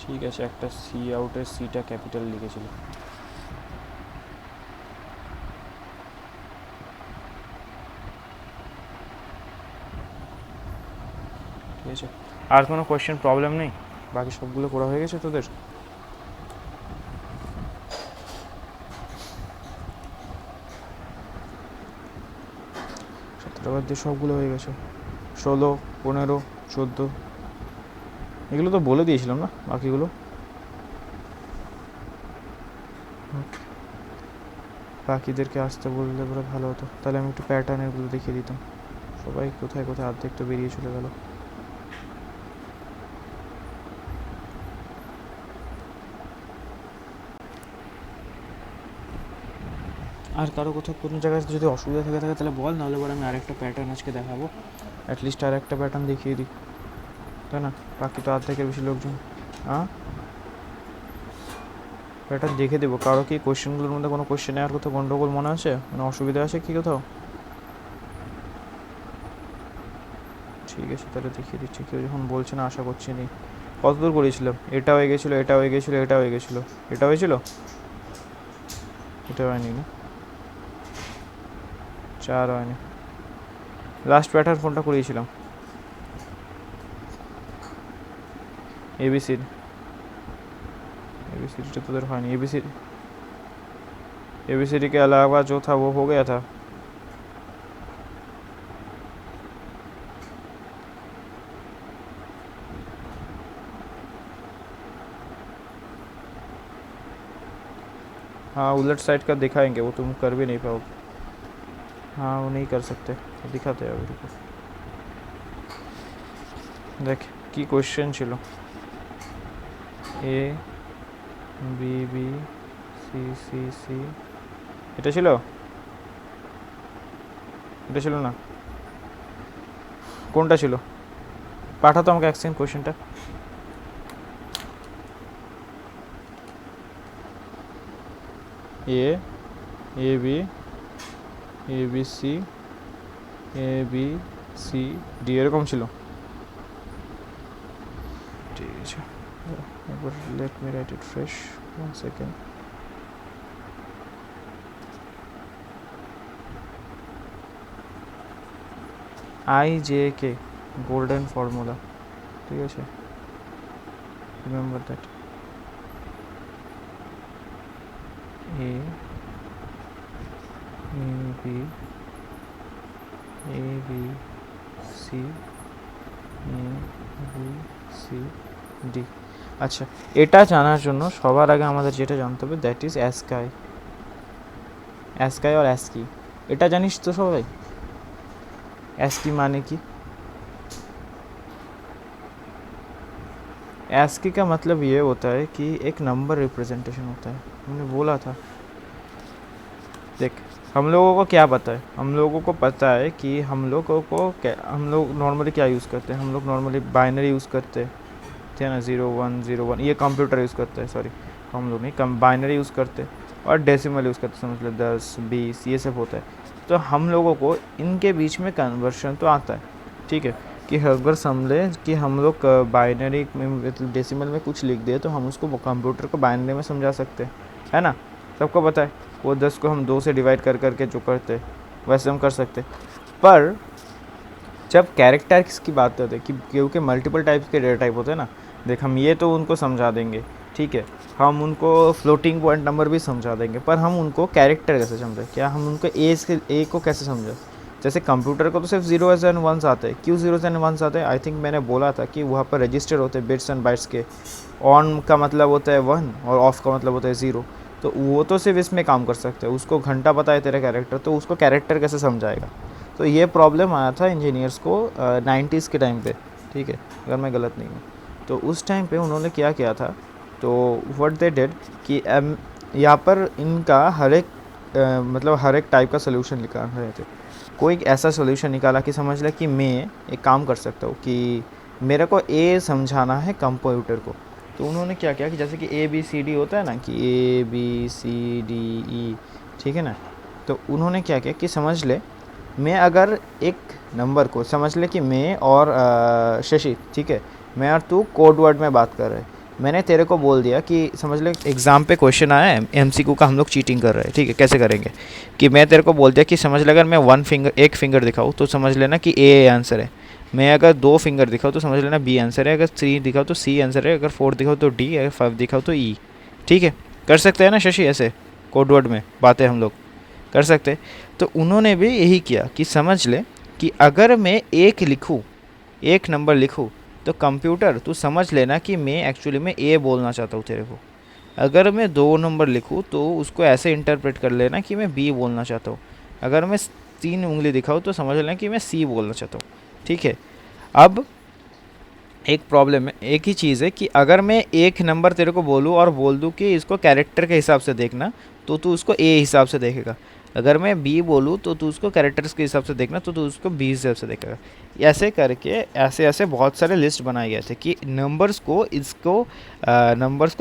ঠিক আছে, একটা সি আউটের সিটা ক্যাপিটাল লিখেছিল। ঠিক আছে, আর কোনো কোয়েশ্চেন প্রবলেম নেই? বাকি সবগুলো করা হয়ে গেছে তোদের? বাদ দিয়ে সবগুলো হয়ে গেছে। 16, 15, 14 এগুলো তো বলে দিয়েছিলাম না বাকিগুলো। বাকিদেরকে আসতে বললে পরে ভালো হতো, তাহলে আমি একটু প্যাটার্নেরগুলো দেখিয়ে দিতাম। সবাই কোথায় কোথায় অর্ধেক তো বেরিয়ে চলে গেল। আর কারো কোথাও কোনো জায়গায় যদি অসুবিধা থেকে থাকে তাহলে বল, নাহলে পরে আমি আরেকটা প্যাটার্ন আজকে দেখাবো। অ্যাটলিস্ট আর একটা প্যাটার্ন দেখিয়ে দিই, তাই না? বাকি তো অর্ধেকের বেশি লোকজন। হ্যাঁ প্যাটার্ন দেখে দেবো। কারো কি কোয়েশ্চেনগুলোর মধ্যে কোনো কোয়েশ্চেনে আর কোথাও গন্ডগোল মনে আছে, মানে অসুবিধা আছে কি কোথাও? ঠিক আছে তাহলে দেখিয়ে দিচ্ছি। কেউ যখন বলছে না আশা করছি নি। কত দূর করেছিলাম? এটা হয়ে গেছিলো, এটা হয়ে গেছিলো, এটা হয়ে গেছিলো, এটা হয়েছিল, এটা হয়নি না, 4 হয়নি। লাস্ট প্যাটার্ন ফোনটা করিয়েছিলাম एबीसी। एबीसीडी तो उधर नहीं। एबीसीडी के अलावा जो था वो हो गया था। हाँ उलट साइड का दिखाएंगे, वो तुम कर भी नहीं पाओगे। हाँ वो नहीं कर सकते, तो दिखाते हैं अभी रुको। देख की क्वेश्चन छिलो A B B C C C, এটা ছিল, এটা ছিল না, কোনটা ছিল? পাঠাতো আমাকে এক সেকেন্ড কোশ্চেনটা। A A B C A B C D এরকম ছিল, ঠিক আছে। একবার let me write it fresh, 1 second. IJK golden formula, ঠিক আছে, remember that. A B C A B C D। আচ্ছা, এটা জানার জন্য সবার আগে আমাদের যেটা জানতে হবে দ্যাট ইজ অ্যাসকাই। অ্যাসকাই আর অ্যাসকি, এটা জানিস তো সবাই? অ্যাসকি মানে কি? ASCII का मतलब ये होता है कि एक नंबर रिप्रेजेंटेशन होता है, हमने बोला था। देख, हम लोगों को क्या पता है, हम लोगों को पता है कि हम लोग नॉर्मली क्या यूज़ करते हैं, हम लोग नॉर्मली बाइनरी यूज़ करते थे ना, 0 1 0 1, ये कंप्यूटर यूज़ करते हैं, सॉरी हम लोग नहीं, कम बाइनरी यूज़ करते और डेसिमल यूज़ करते, समझ लो 10 20 ये सब होता है। तो हम लोगों को इनके बीच में कन्वर्शन तो आता है, ठीक है, कि अगर समझे कि हम लोग बाइनरी में डेसिमल में कुछ लिख दे तो हम उसको कंप्यूटर को बाइनरी में समझा सकते हैं, है ना, सबको पता है। वो 10 को हम 2 से डिवाइड कर करके जो करते वैसे हम कर सकते। पर जब कैरेक्टर्स की बात करते हैं कि क्योंकि मल्टीपल टाइप्स के डेटा टाइप होते हैं ना, देख हम ये तो उनको समझा देंगे, ठीक है, हम उनको फ्लोटिंग पॉइंट नंबर भी समझा देंगे, पर हम उनको कैरेक्टर कैसे समझें, क्या हम उनको ए को कैसे समझें? जैसे कंप्यूटर को तो सिर्फ 0s एंड 1s आते हैं, क्यों 0s एंड 1s आते हैं? आई थिंक मैंने बोला था कि वहाँ पर रजिस्टर होते हैं बिट्स एंड बाइट्स के, ऑन का मतलब होता है 1 और ऑफ का मतलब होता है 0, तो वो तो सिर्फ इसमें काम कर सकते हैं। उसको घंटा पता है तेरा कैरेक्टर, तो उसको कैरेक्टर कैसे समझाएगा? तो ये प्रॉब्लम आया था इंजीनियर्स को 90s के टाइम पे, ठीक है, अगर मैं गलत नहीं हूँ। तो उस टाइम पे उन्होंने क्या किया था, तो व्हाट दे डिड कि यहाँ पर इनका हर एक मतलब हर एक टाइप का सोल्यूशन निकाल रहे थे। कोई ऐसा सोल्यूशन निकाला कि समझ ले कि मैं एक काम कर सकता हूँ कि मेरे को ए समझाना है कंप्यूटर को। तो उन्होंने क्या किया कि जैसे कि ABCD होता है ना, कि ABCDE, ठीक है ना, तो उन्होंने क्या किया कि समझ ले मैं अगर एक नंबर को समझ ले कि मैं और शशि, ठीक है, मैं और तू कोड वर्ड में बात कर रहे हैं, मैंने तेरे को बोल दिया कि समझ ले एग्ज़ाम पे क्वेश्चन आया है MCQ का, हम लोग चीटिंग कर रहे हैं, ठीक है, कैसे करेंगे कि मैं तेरे को बोल दिया कि समझ ले अगर मैं एक फिंगर दिखाऊँ तो समझ लेना कि A आंसर है, मैं अगर 2 फिंगर दिखाऊँ तो समझ लेना B आंसर है, अगर 3 दिखाऊँ तो C आंसर है, अगर 4 दिखाऊँ तो D, अगर 5 दिखाऊँ तो E, ठीक है, कर सकते हैं ना शशि? ऐसे कोड वर्ड में बातें हम लोग कर सकते। तो उन्होंने भी यही किया कि समझ ले कि अगर मैं एक लिखूँ, एक नंबर लिखूँ, तो कंप्यूटर तू समझ लेना कि मैं एक्चुअली में ए बोलना चाहता हूँ तेरे को। अगर मैं 2 नंबर लिखूँ तो उसको ऐसे इंटरप्रेट कर लेना कि मैं बी बोलना चाहता हूँ। अगर मैं 3 उंगली दिखाऊँ तो समझ लेना कि मैं सी बोलना चाहता हूँ, ठीक है। अब एक प्रॉब्लम है, एक ही चीज़ है कि अगर मैं एक नंबर तेरे को बोलूँ और बोल दूँ कि इसको कैरेक्टर के हिसाब से देखना, तो तू उसको ए हिसाब से देखेगा। अगर मैं बी बोलूँ तो तू उसको कैरेक्टर्स के हिसाब से देखना, तो तू उसको बी हिसाब से देखेगा। ऐसे करके ऐसे ऐसे बहुत सारे लिस्ट बनाए गए थे कि नंबर्स को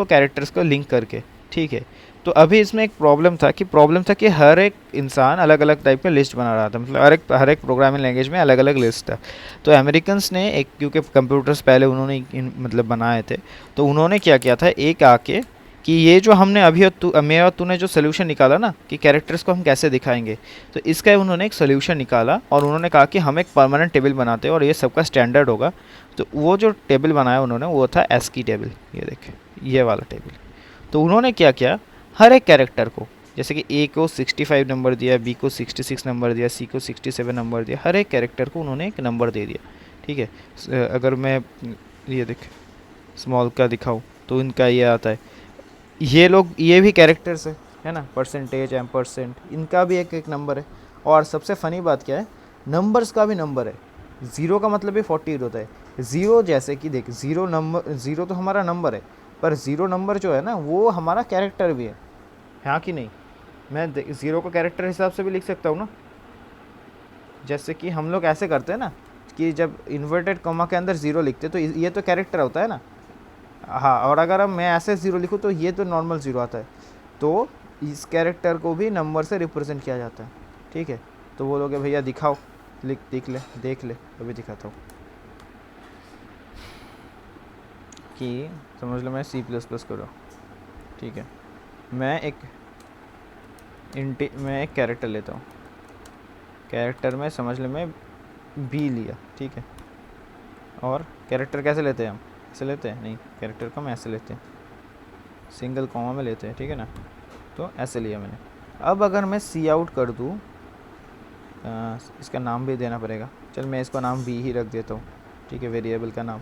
कैरेक्टर्स को लिंक करके, ठीक है। तो अभी इसमें एक प्रॉब्लम था कि हर एक इंसान अलग अलग टाइप का लिस्ट बना रहा था, मतलब हर एक प्रोग्रामिंग लैंग्वेज में अलग अलग लिस्ट था। तो अमेरिकन्स ने एक, क्योंकि कंप्यूटर्स पहले उन्होंने मतलब बनाए थे, तो उन्होंने क्या किया था, एक आके कि ये जो हमने अभी मेरा और तूने जो सोल्यूशन निकाला ना कि कैरेक्टर्स को हम कैसे दिखाएंगे, तो इसका उन्होंने एक सोल्यूशन निकाला और उन्होंने कहा कि हम एक परमानेंट टेबल बनाते हैं और ये सबका स्टैंडर्ड होगा। तो वो जो टेबल बनाया उन्होंने वो था ASCII टेबल, ये देखिए ये वाला टेबल। तो उन्होंने क्या किया, हर एक कैरेक्टर को, जैसे कि A को 65 नंबर दिया, B को 66 नंबर दिया, C को 67 नंबर दिया, हर एक कैरेक्टर को उन्होंने एक नंबर दे दिया, ठीक है। अगर मैं ये देख स्मॉल का दिखाऊँ तो इनका ये आता है, ये भी कैरेक्टर्स है ना, परसेंटेज, एम्परसेंट, इनका भी एक एक नंबर है। और सबसे फ़नी बात क्या है, नंबर्स का भी नंबर है। 0 का मतलब भी 48 होता है। 0 जैसे कि देख 0 तो हमारा नंबर है, पर 0 नंबर जो है ना वो हमारा कैरेक्टर भी है, हाँ कि नहीं? मैं 0 को कैरेक्टर हिसाब से भी लिख सकता हूँ ना, जैसे कि हम लोग ऐसे करते हैं ना कि जब इन्वर्टेड कॉमा के अंदर 0 लिखते तो ये तो कैरेक्टर होता है ना, हाँ। और अगर अब मैं ऐसे 0 लिखूँ तो ये तो नॉर्मल 0 आता है, तो इस कैरेक्टर को भी नंबर से रिप्रेजेंट किया जाता है, ठीक है। तो बोलोगे भैया दिखाओ, लिख देख ले अभी दिखाता हूँ कि समझ लो मैं C++ कर रहा हूँ, ठीक है। मैं एक कैरेक्टर लेता हूँ, कैरेक्टर में समझ लो मैं B लिया, ठीक है। और कैरेक्टर कैसे लेते हैं हम, ऐसे लेते हैं नहीं, कैरेक्टर को हम ऐसे लेते हैं, सिंगल कॉमा में लेते हैं, ठीक है ना। तो ऐसे लिया मैंने। अब अगर मैं सी आउट कर दूँ, इसका नाम भी देना पड़ेगा, चल मैं इसको नाम बी ही रख देता हूँ, ठीक है, वेरिएबल का नाम।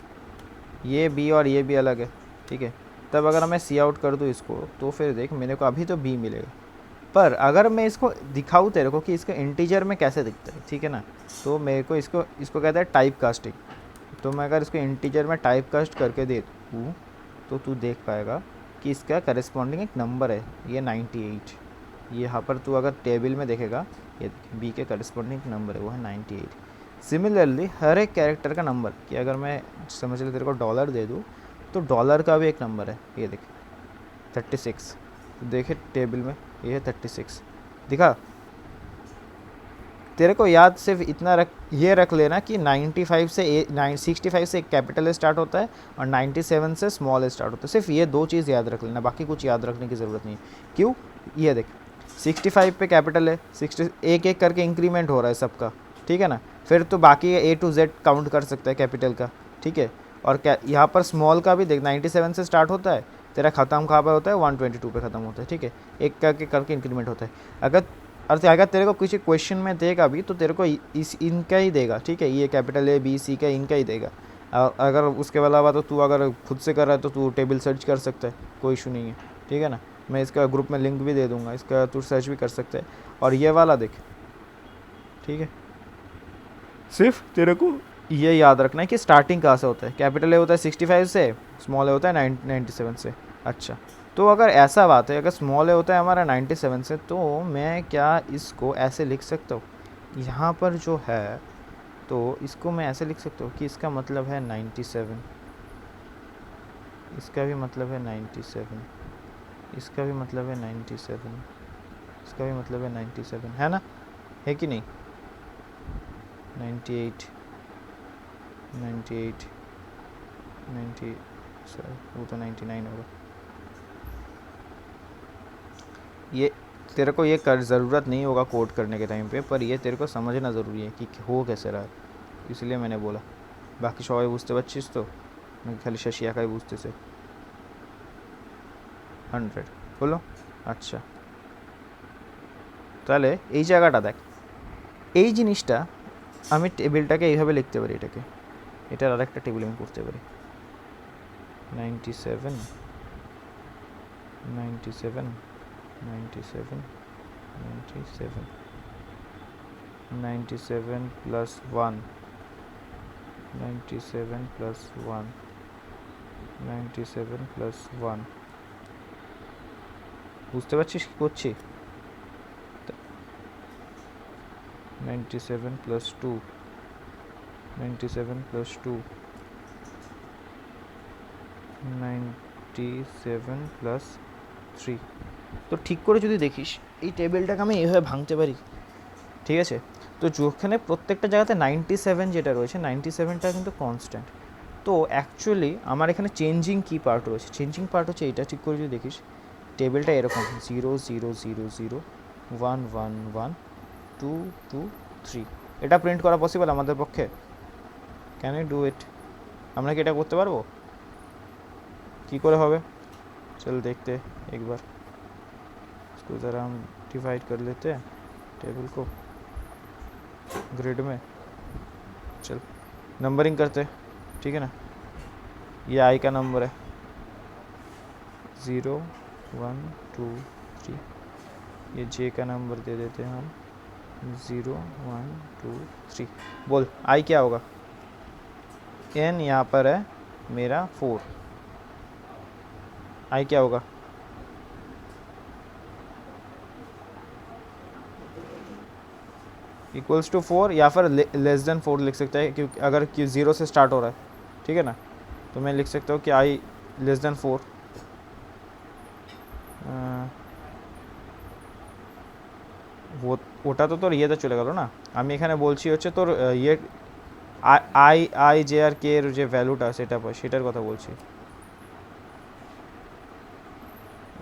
ये बी और ये भी अलग है, ठीक है। तब अगर मैं सी आउट कर दूँ इसको, तो फिर देख मेरे को अभी तो बी मिलेगा, पर अगर मैं इसको दिखाऊँ तेरे को कि इसका इंटीजर में कैसे दिखता है, ठीक है ना, तो मेरे को इसको कहता है टाइप कास्टिंग। तो मैं अगर इसको इंटीजर में टाइप कास्ट करके दे दूँ तो तू देख पाएगा कि इसका करस्पॉन्डिंग एक नंबर है, ये 98। ये यहाँ पर तू अगर टेबल में देखेगा, ये बी के करस्पॉन्डिंग नंबर है वो है 98। सिमिलरली हर एक कैरेक्टर का नंबर, कि अगर मैं समझ ले तेरे को डॉलर दे दूँ तो डॉलर का भी एक नंबर है, ये देख 36। तो देखे टेबल में ये है 36, दिखा। तेरे को याद सिर्फ इतना रख लेना कि 95 से 65 से कैपिटल ए स्टार्ट होता है और 97 से स्मॉल ए स्टार्ट होता है। सिर्फ ये दो चीज़ याद रख लेना, बाकी कुछ याद रखने की ज़रूरत नहीं है। क्यों, ये देख 65 पे कैपिटल है, 60 एक एक करके इंक्रीमेंट हो रहा है सबका, ठीक है ना। फिर तो बाकी A to Z काउंट कर सकता है कैपिटल का, ठीक है। और क्या यहाँ पर स्मॉल का भी देख 97 से स्टार्ट होता है, तेरा ख़त्म कहाँ पर होता है 122 पे ख़त्म होता है, ठीक है। एक करके इंक्रीमेंट होता है। अगर तेरे को किसी क्वेश्चन में देगा भी तो तेरे को इनका ही देगा, ठीक है। ये कैपिटल A B C का इनका ही देगा। अगर उसके अलावा तो तू अगर खुद से कर रहा है तो तू टेबल सर्च कर सकता है, कोई इशू नहीं है, ठीक है ना। मैं इसका ग्रुप में लिंक भी दे दूंगा, इसका तू सर्च भी कर सकता है। और ये वाला देख, ठीक है, सिर्फ तेरे को ये याद रखना है कि स्टार्टिंग कहाँ से होता है। कैपिटल ए होता है 65 से, स्मॉल ए होता है 97 से। अच्छा, तो अगर ऐसा बात है, अगर स्मॉल ए होता है हमारा 97 से, तो मैं क्या इसको ऐसे लिख सकता हूँ, यहाँ पर जो है तो इसको मैं ऐसे लिख सकता हूँ कि इसका मतलब है 97, इसका भी मतलब है 97, इसका भी मतलब है 97, इसका भी मतलब है 97, है ना, है कि नहीं। 98 98 90, वो तो 99 होगा। ये तेरे को ये ज़रूरत नहीं होगा कोड करने के टाइम पे, पर ये तेरे को समझना ज़रूरी है कि हो कैसे रहा है, इसलिए मैंने बोला। बाकी सबाई बुझते पच्चीस तो मैं खाली शशिया का ही बुझते से 100 बोलो। अच्छा, তাহলে এই জায়গাটা দেখ, এই জিনিসটা আমি টেবিলটাকে এইভাবে লিখতে পারি, এটার আরেকটা টেবিল আমি করতে পারি 97 97 97 97 97 plus 1 97 plus 1 97 plus 1 বুঝতে পারছিস কি করছি। 97 plus 2 97 plus 2 97 plus 3। তো ঠিক করে যদি দেখিস এই টেবিলটাকে আমি এইভাবে ভাঙতে পারি, ঠিক আছে। তো যেখানে প্রত্যেকটা জায়গাতে 97 যেটা রয়েছে, 97টা কিন্তু কনস্ট্যান্ট। তো অ্যাকচুয়ালি আমার এখানে চেঞ্জিং কি পার্ট রয়েছে, চেঞ্জিং পার্ট হচ্ছে এইটা। ঠিক করে যদি দেখিস টেবিলটা এরকম 0 0 0 0 1 1 1 2 2 3। এটা প্রিন্ট করা পসিবল আমাদের পক্ষে? Can you do it? আমরা কি এটা করতে পারবো? কি করে হবে चल देखते एक बार। इसको ज़रा हम डिवाइड कर लेते हैं टेबल को ग्रिड में। चल नंबरिंग करते, ठीक है ना। ये आई का नंबर है 0 1 2 3। ये जे का नंबर दे देते हैं हम 0 1 2 3। बोल आई क्या होगा। एन यहाँ पर है मेरा 4, आई क्या होगा इक्वल्स टू 4 या फिर लेस देन 4 लिख सकता है, क्योंकि अगर 0 से स्टार्ट हो रहा है, ठीक है ना। तो मैं लिख सकता हूँ कि आई लेस देन 4 1 ওটা তো তোর ইয়েতে চলে গেল না। আমি এখানে বলছি হচ্ছে তোর ইয়ে আই আই জে আর কে এর যে ভ্যালুটা সেটার কথা বলছি।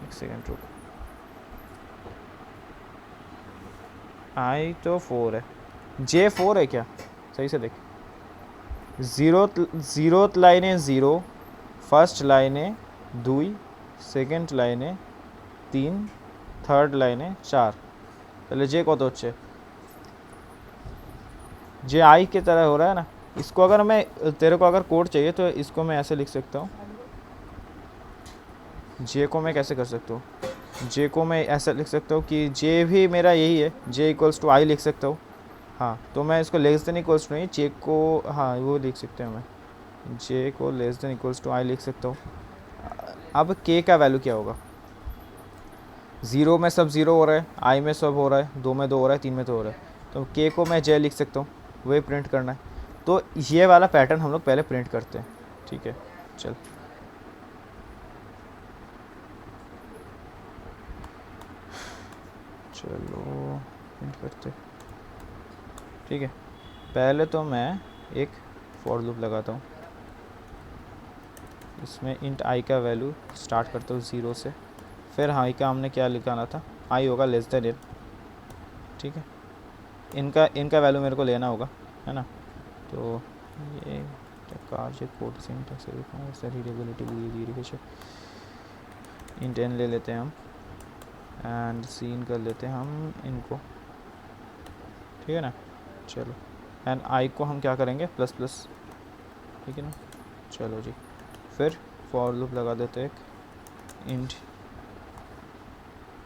एक सेकंड रुक, आई तो 4 है, जे 4 है क्या, सही से देख। জিরোথ লাইনে 0, ফার্স্ট লাইনে 2, সেকেন্ড লাইনে 3, থার্ড লাইনে 4। তাহলে যে কত হচ্ছে, जे आई की तरह हो रहा है ना। इसको अगर मैं, तेरे को अगर कोड चाहिए तो इसको मैं ऐसे लिख सकता हूँ, जे को मैं कैसे कर सकता हूँ, जे को मैं ऐसा लिख सकता हूँ कि जे भी मेरा यही है, जे इक्वल्स टू आई लिख सकता हूँ। हाँ तो मैं इसको लेस देन इक्वल्स टू नहीं, जे को, हाँ वो लिख सकते हैं, मैं जे को लेस देन इक्वल्स टू आई लिख सकता हूँ। अब के का वैल्यू क्या होगा, 0 में सब 0 हो रहा है, आई में सब हो रहा है, 2 में 2 हो रहा है, 3 में 2 हो रहा है, तो के को मैं जे लिख सकता हूँ, वही प्रिंट करना है। तो ये वाला पैटर्न हम लोग पहले प्रिंट करते हैं, ठीक है। चल चलो प्रिंट करते, ठीक है। पहले तो मैं एक फॉर लूप लगाता हूँ, इसमें इंट आई का वैल्यू स्टार्ट करता हूँ 0 से, फिर आई का हमने क्या लिखाना था, आई होगा लेस देन n, ठीक है। इनका वैल्यू मेरे को लेना होगा, है ना। तो ये कार जो कोड सिंटैक्स है, रीडेबिलिटी इंट n ले लेते हैं हम, एंड सीन कर लेते हैं हम इनको, ठीक है ना। चलो एंड आई को हम क्या करेंगे, प्लस प्लस, ठीक है ना। चलो जी, फिर फॉर लूप लगा देते हैं, इंट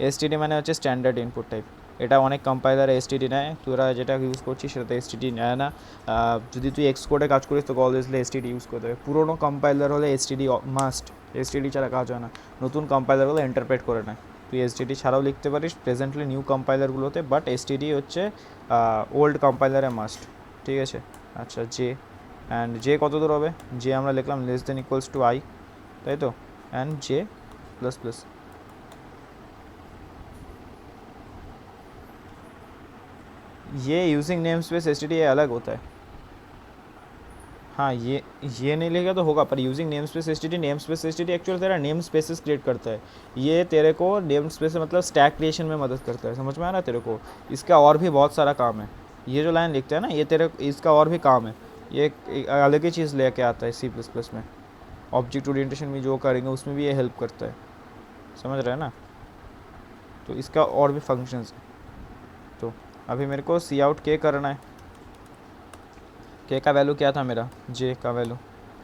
এসটিডি মানে হচ্ছে স্ট্যান্ডার্ড ইনপুট টাইপ। এটা অনেক কম্পাইলার এসটিডি নেয়, তোরা যেটা ইউজ করছিস সেটাতে এসটিডি নেয় না। যদি তুই এক্স কোডে কাজ করিস তো অলওয়েজলি এসটিডি ইউজ করতে হবে। পুরোনো কম্পাইলার হলে এসটিডি মাস্ট, এসটিডি ছাড়া কাজ হয় না। নতুন কম্পাইলার হলে ইন্টারপ্রেট করে নেয়, তুই এসটিডি ছাড়াও লিখতে পারিস প্রেজেন্টলি নিউ কম্পাইলারগুলোতে, বাট এসটিডি হচ্ছে ওল্ড কম্পাইলারে মাস্ট, ঠিক আছে। আচ্ছা জে, অ্যান্ড জে কত দূর হবে, জে আমরা লিখলাম less than equals to I, তাই তো, অ্যান্ড জে प्लस प्लस। ये यूजिंग नेम स्पेस एस ये अलग होता है, हाँ ये नहीं लिखा तो होगा, पर using name space S name space S actual तेरा नेम स्पेसेस क्रिएट करता है। ये तेरे को नेम स्पेस मतलब स्टैक क्रिएशन में मदद करता है, समझ में आ रहा है तेरे को। इसका और भी बहुत सारा काम है, ये जो लाइन लिखते हैं ना ये तेरे इसका और भी काम है, ये एक अलग ही चीज़ लेके आता है सी प्लस प्लस में। ऑब्जेक्ट ओरिएंटेशन में जो करेंगे उसमें भी ये हेल्प करता है, समझ रहे हैं ना। तो इसका और भी फंक्शंस है। तो अभी मेरे को सी आउट के करना है, के का वैल्यू क्या था मेरा, जे का वैल्यू,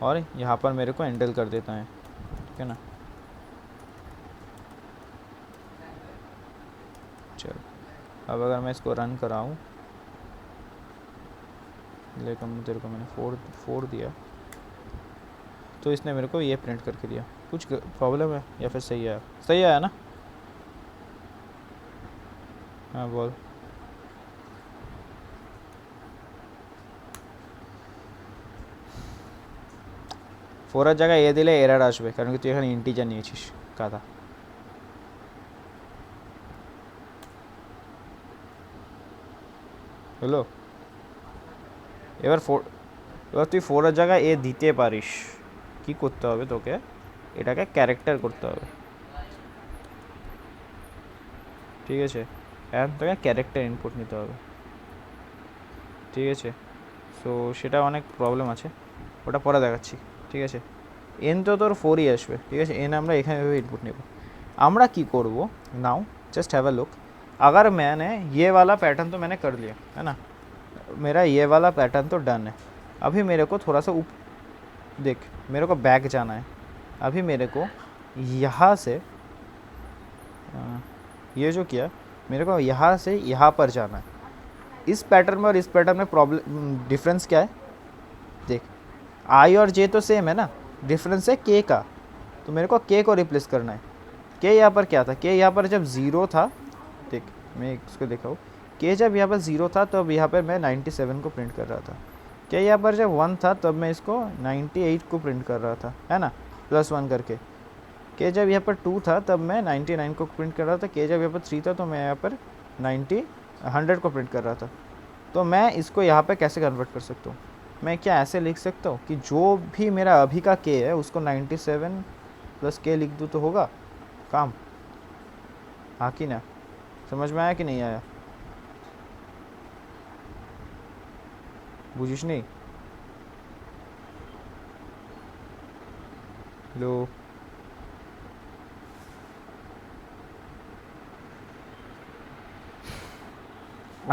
और यहाँ पर मेरे को एंडल कर देता है, ठीक है ना। चलो अब अगर मैं इसको रन कराऊँ, लेकिन तेरे को मैंने फोर दिया तो इसने मेरे को ये प्रिंट करके दिया। कुछ प्रॉब्लम है या फिर सही आया, सही आया ना। हाँ बोल। ফোরের জায়গায় এ দিলে এরর আসবে, কারণ কি তুই এখানে ইন্টিজার নিয়েছিস কাদা। হলো, এবার তুই ফোরের জায়গায় এ দিতে পারিস, কি করতে হবে তোকে, এটাকে ক্যারেক্টার করতে হবে, ঠিক আছে। এখন তোকে ক্যারেক্টার ইনপুট নিতে হবে, ঠিক আছে। সো সেটা অনেক প্রবলেম আছে, ওটা পরে দেখাচ্ছি, ঠিক আছে। এন তো তোর 4ই আসবে, ঠিক আছে। এন আমরা এখানে ভেবে इनपुट নেব। আমরা কি করব, now just have a look. अगर मैंने ये वाला पैटर्न तो मैंने कर लिया है ना, मेरा ये वाला पैटर्न तो डन है। अभी मेरे को थोड़ा सा देख, मेरे को बैक जाना है। अभी मेरे को यहाँ से ये जो किया, मेरे को यहाँ से यहाँ पर जाना है। इस पैटर्न में और इस पैटर्न में प्रॉब्लम डिफरेंस क्या है, देख आई और जे तो सेम है ना, डिफरेंस है के का। तो मेरे को के को रिप्लेस करना है। के यहाँ पर क्या था, के यहाँ पर जब 0 था, देख मैं इसको दिखाऊँ, के जब यहाँ पर 0 था तब यहाँ पर मैं 97 को प्रिंट कर रहा था। के यहाँ पर जब 1 था तब मैं इसको 98 को प्रिंट कर रहा था, है ना, +1 करके। के जब यहाँ पर 2 था तब मैं 99 को प्रिंट कर रहा था। के जब यहाँ पर 3 था तो मैं यहाँ पर 100 को प्रिंट कर रहा था। तो मैं इसको यहाँ पे कैसे कन्वर्ट कर सकता हूँ? मैं क्या ऐसे लिख सकता हूँ कि जो भी मेरा अभी का के है उसको 97 प्लस के लिख दूँ तो होगा काम? हाँ कि ना? समझ में आया कि नहीं आया? বুঝিস নি? হ্যালো?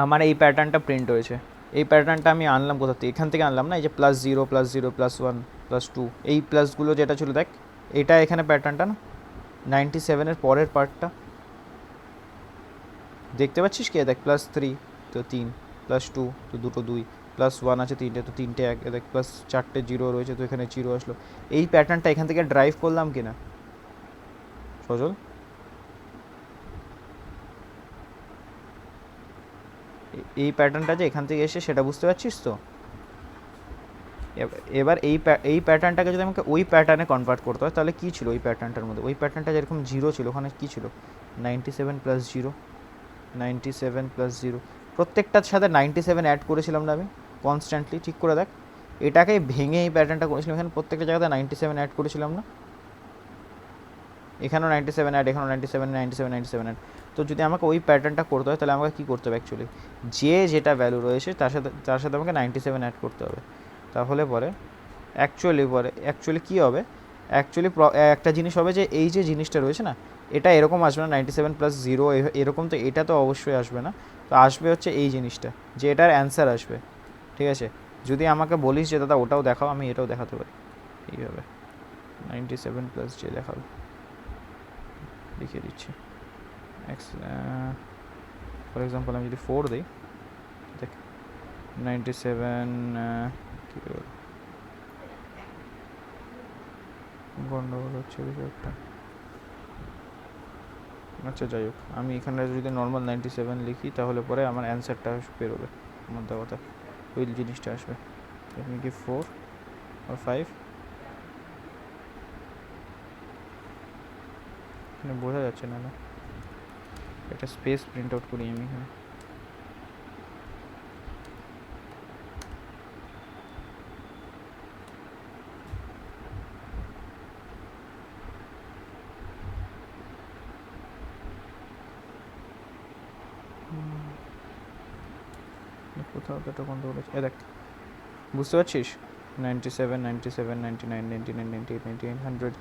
আমার এই প্যাটার্নটা প্রিন্ট হয়েছে। এই প্যাটার্নটা আমি আনলাম কোথা থেকে? এখান থেকে আনলাম না, এই যে +0 +0 +1 +2 এই প্লাসগুলো যেটা ছিল দেখ, এটা এখানে প্যাটার্নটা না 97 এর পরের পার্টটা দেখতে পাচ্ছিস কি? দেখ +3 তো 3, +2 তো দুটো 2, +1 আছে তিনটে তো তিনটে এক, দেখ প্লাস 4টে জিরো রয়েছে তো এখানে জিরো আসলো। এই প্যাটার্নটা এখান থেকে ড্রাইভ করলাম কি না সজল? এই প্যাটার্নটা যে এখান থেকে এসে সেটা বুঝতে পারছিস তো? এবার এই প্যাটার্নটাকে যদি আমাকে ওই প্যাটার্নে কনভার্ট করতে হয় তাহলে কী ছিল ওই প্যাটার্নটার মধ্যে? ওই প্যাটার্নটা যেরকম জিরো ছিল ওখানে কী ছিল? 97 + 0, 97 + 0, প্রত্যেকটার সাথে 97 অ্যাড করেছিলাম না আমি কনস্ট্যান্টলি? ঠিক করে দেখ, এটাকে ভেঙে এই প্যাটার্নটা করেছিলাম, এখানে প্রত্যেকটা জায়গাতে 97 অ্যাড করেছিলাম না? এখানেও 97 অ্যাড, এখানেও 97, 97, 97 অ্যাড। তো যদি আমাকে ওই প্যাটার্নটা করতে হয় তাহলে আমাকে কী করতে হবে অ্যাকচুয়ালি? যে যেটা ভ্যালু রয়েছে তার সাথে আমাকে 97 অ্যাড করতে হবে। তাহলে পরে অ্যাকচুয়ালি কী হবে? অ্যাকচুয়ালি একটা জিনিস হবে যে এই যে জিনিসটা রয়েছে না, এটা এরকম আসবে না 97 + 0 এরকম, তো এটা তো অবশ্যই আসবে না। তো আসবে হচ্ছে এই জিনিসটা, যে এটার অ্যান্সার আসবে। ঠিক আছে? যদি আমাকে বলিস যে দাদা ওটাও দেখাও, আমি এটাও দেখাতে পারি এইভাবে। 97 + যে দেখাবে, দেখিয়ে দিচ্ছি। ফর এক্সাম্পল আমি যদি 4 দিই, দেখ 97 কী গন্ডগোল হচ্ছে কিছু একটা। আচ্ছা যাই হোক, আমি এখানে যদি নর্মাল 97 লিখি তাহলে পরে আমার অ্যান্সারটা বেরোবে, মধ্যে কথা ওই জিনিসটা আসবে। আপনি কি 4 আর 5 এখানে বোঝা যাচ্ছে না, না একটা স্পেস প্রিন্ট আউট করি আমি এখানে। কোথাও তো একটা গন্ডগোল আছে, দেখ বুঝতে পারছিস? 97, 97, 99, 99, 98, 99, 100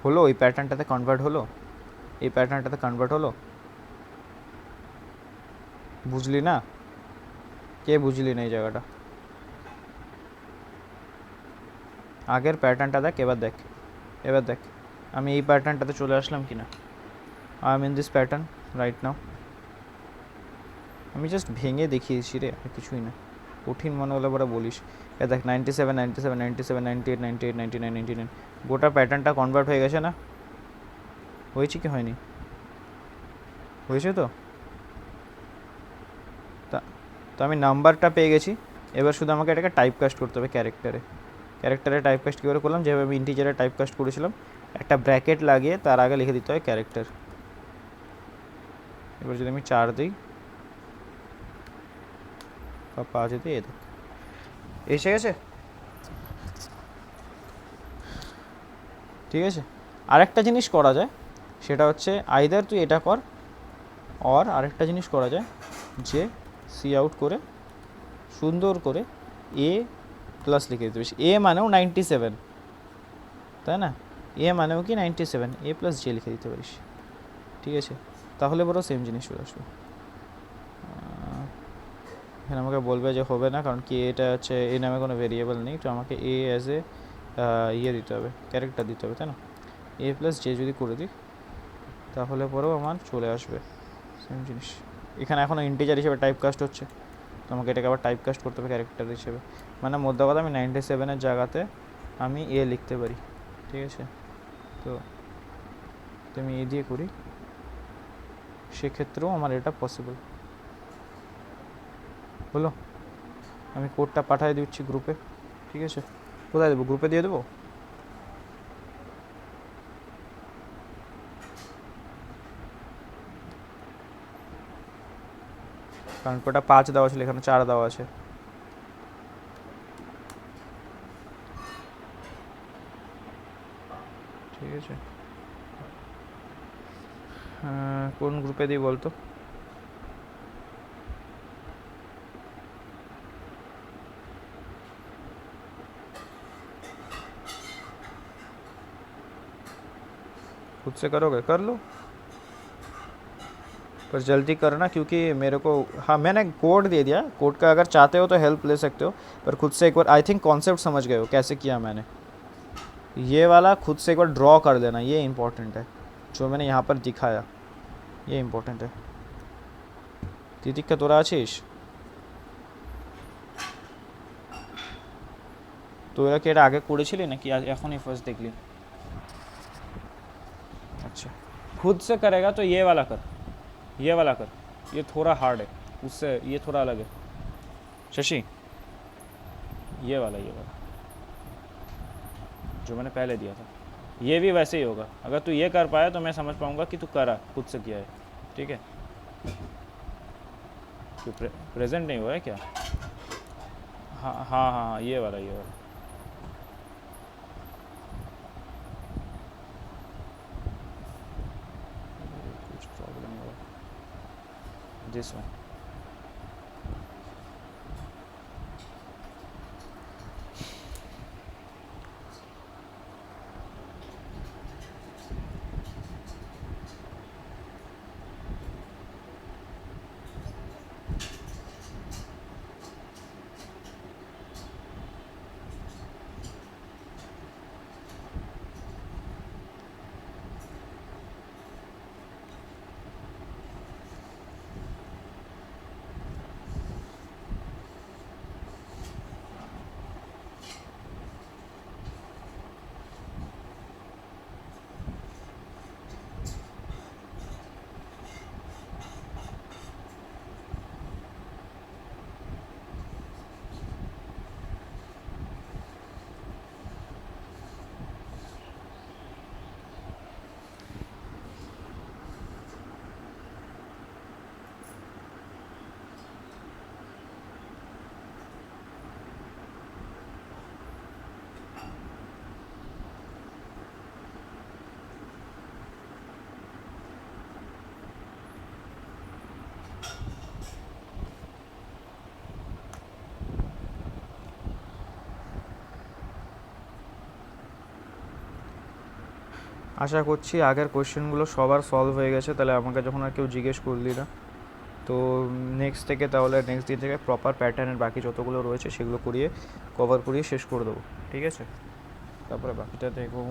হলো। ওই প্যাটার্নটাতে কনভার্ট হলো, এই প্যাটার্নটাতে কনভার্ট হলো। বুঝলি না? কে বুঝলি না এই জায়গাটা? আগের প্যাটার্নটা দেখ, এবার দেখ আমি এই প্যাটার্নটাতে চলে আসলাম কি না? I am in this pattern right now. আমি জাস্ট ভেঙে দেখিয়েছি রে, আর কিছুই না। কঠিন মনে হলে পরে বলিস। এ দেখ 97, 97, 97, 98, 98, 99, 99, গোটা প্যাটার্নটা কনভার্ট হয়ে গেছে না? হয়েছে কি হয়নি? হয়েছে তো। তো আমি নাম্বারটা পেয়ে গেছি, এবার শুধু আমাকে এটাকে টাইপ কাস্ট করতে হবে ক্যারেক্টারে টাইপ কাস্ট কী করে করলাম? যেভাবে আমি ইন্টিজারে টাইপ কাস্ট করেছিলাম, একটা ব্র্যাকেট লাগিয়ে তার আগে লিখে দিতে হয় ক্যারেক্টার। এবার যদি আমি 4 দিই বা 5 দিই, এ দেখ এসে গেছে। ঠিক আছে? আরেকটা জিনিস করা যায়, সেটা হচ্ছে আইদার তুই এটা কর, আর আরেকটা জিনিস করা যায় যে সি আউট করে সুন্দর করে এ প্লাস লিখে দিতে পারিস। এ মানেও 97, তাই না? এ মানেও কি 97, এ প্লাস জে লিখে দিতে পারিস। ঠিক আছে? তাহলে বড় সেম জিনিস চলে আসবে। এখানে আমাকে বলবে যে হবে না, কারণ কি এটা হচ্ছে এ নামে কোনো ভেরিয়েবল নেই, তো আমাকে এ অ্যাজ এ ইয়ে দিতে হবে, ক্যারেক্টার দিতে হবে, তাই না? এ প্লাস জে যদি করে দিই তাহলে পরেও আমার চলে আসবে সেম জিনিস। এখানে এখনও ইন্টিজার হিসেবে টাইপ কাস্ট হচ্ছে, তো আমাকে এটাকে আবার টাইপ কাস্ট করতে হবে ক্যারেক্টার হিসেবে। মানে মধ্যে কথা আমি 97-এর জায়গাতে আমি এ লিখতে পারি। ঠিক আছে? তো আমি এ দিয়ে করি, সেক্ষেত্রেও আমার এটা পসিবল হলো। আমি কোডটা পাঠিয়ে দিচ্ছি গ্রুপে। ঠিক আছে? কোথায় দেবো? গ্রুপে দিয়ে দেবো। কারণ ওটা 5 দেওয়া ছিল, এখানে 4 দেওয়া আছে। ঠিক আছে, কোন গ্রুপে দিই বলতো? खुद से करोगे कर लो, पर जल्दी करना क्योंकि मेरे को, हाँ मैंने कोड दे दिया, कोड का अगर चाहते हो तो हेल्प ले सकते हो, पर खुद से एक बार आई थिंक कॉन्सेप्ट समझ गए हो कैसे किया मैंने। ये वाला खुद से एक बार ड्रॉ कर देना, ये इम्पोर्टेंट है, जो मैंने यहाँ पर दिखाया ये इम्पोर्टेंट है। তিতিক্ষা তোরা আছিস? তোরা কি এটা আগে করেছিলি নাকি এখনই ফার্স্ট দেখলি? अच्छा, खुद से करेगा तो ये वाला कर, ये वाला कर, ये थोड़ा हार्ड है उससे, ये थोड़ा अलग है शशि, ये वाला जो मैंने पहले दिया था, ये भी वैसे ही होगा। अगर तू ये कर पाया तो मैं समझ पाऊंगा कि तू करा खुद से किया है। ठीक है, क्यों प्रेजेंट नहीं हुआ है क्या? हाँ हाँ हाँ, ये वाला कुछ प्रॉब्लम हुआ, दिस वन। আশা করছি আগের কোয়েশ্চেনগুলো সবার সলভ হয়ে গেছে, তাহলে আমাকে যখন আর কেউ জিজ্ঞেস করলি না, তো নেক্সট থেকে তাহলে নেক্সট দিন থেকে প্রপার প্যাটার্নের বাকি যতগুলো রয়েছে সেগুলো করিয়ে কভার করিয়ে শেষ করে দেবো। ঠিক আছে, তারপরে বাকিটা দেখবো।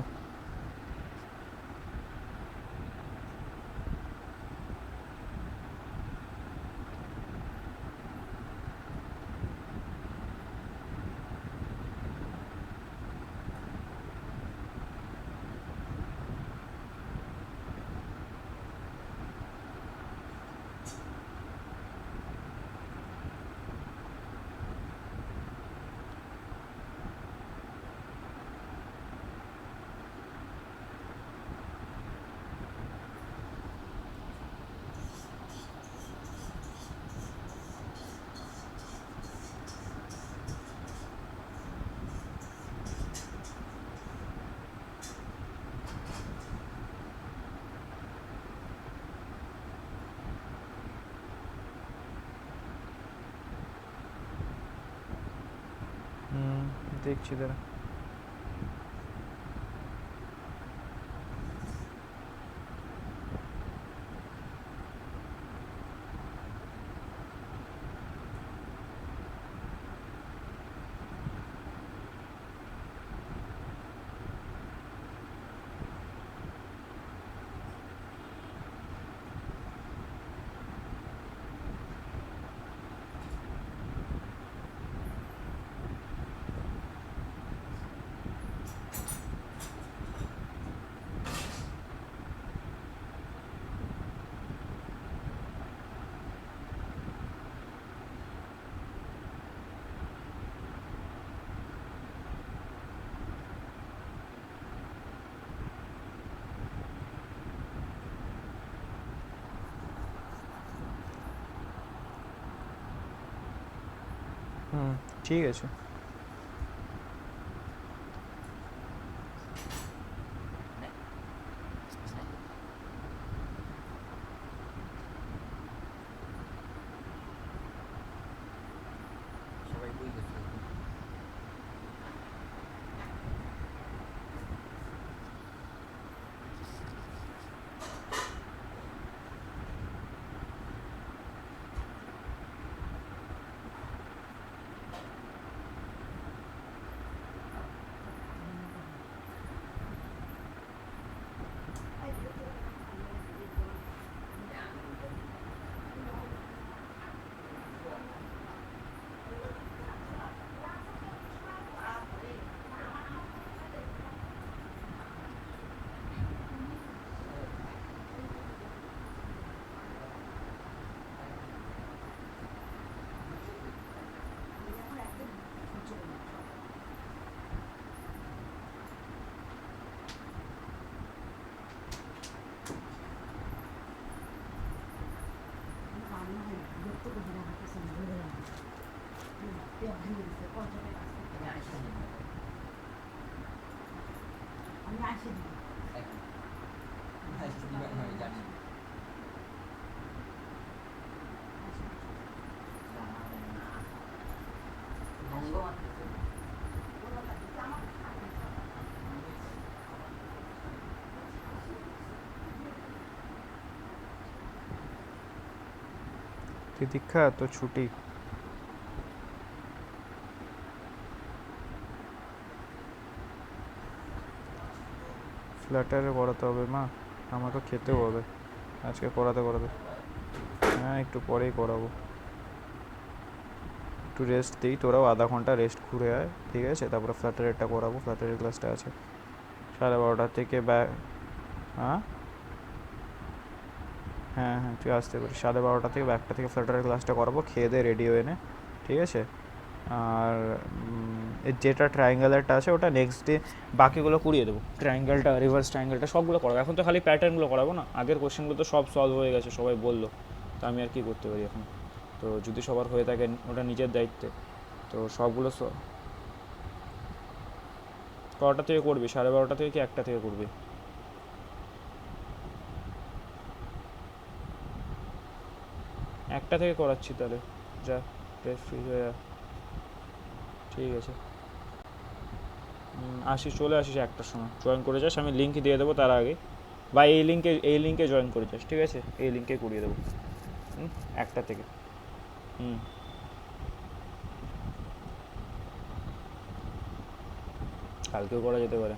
দেখছি দাঁড়া। ঠিক আছে। তিতিক্ষা তো ছুটি। ফ্ল্যাটারে করাতে হবে মা, আমাকে খেতেও হবে আজকে করাতে। হ্যাঁ একটু পরেই করাবো, একটু রেস্ট দিই, তোরাও আধা ঘন্টা রেস্ট ঘুরে আয়, ঠিক আছে? তারপরে ফ্ল্যাটারেরটা করাবো, ফ্ল্যাটারের ক্লাসটা আছে 12:30 থেকে হ্যাঁ হ্যাঁ হ্যাঁ তুই আসতে পারিস 12:30 থেকে 1টা থেকে ফ্ল্যাটারের ক্লাসটা করাবো, খেয়ে দিয়ে রেডি হয়ে নে, ঠিক আছে? আর যেটা ট্রায়াঙ্গেলারটা আছে ওটা নেক্সট ডে বাকিগুলো করিয়ে দেবো, ট্রায়াঙ্গেলটা রিভার্স ট্রায়াঙ্গেলটা সবগুলো করাবো। এখন তো খালি প্যাটার্নগুলো করাবো না, আগের কোশ্চেনগুলো তো সব সলভ হয়ে গেছে, সবাই বললো, তো আমি আর কি করতে পারি এখন? তো যদি সবার হয়ে থাকে ওটা নিজের দায়িত্বে, তো সবগুলো কটা থেকে করবি? 12:30 থেকে কি 1টা থেকে করবি? 1টা থেকে করাচ্ছি তাহলে, যা ফ্রি হয়ে যা, ঠিক আছে? চলে আসিস 1টার সময়, জয়েন করে যাস, আমি লিঙ্ক দিয়ে দেবো তার আগে, বা এই লিঙ্কে জয়েন করে যাস, ঠিক আছে? এই লিঙ্কে করিয়ে দেবো 1টা থেকে। কালকেও করা যেতে পারে।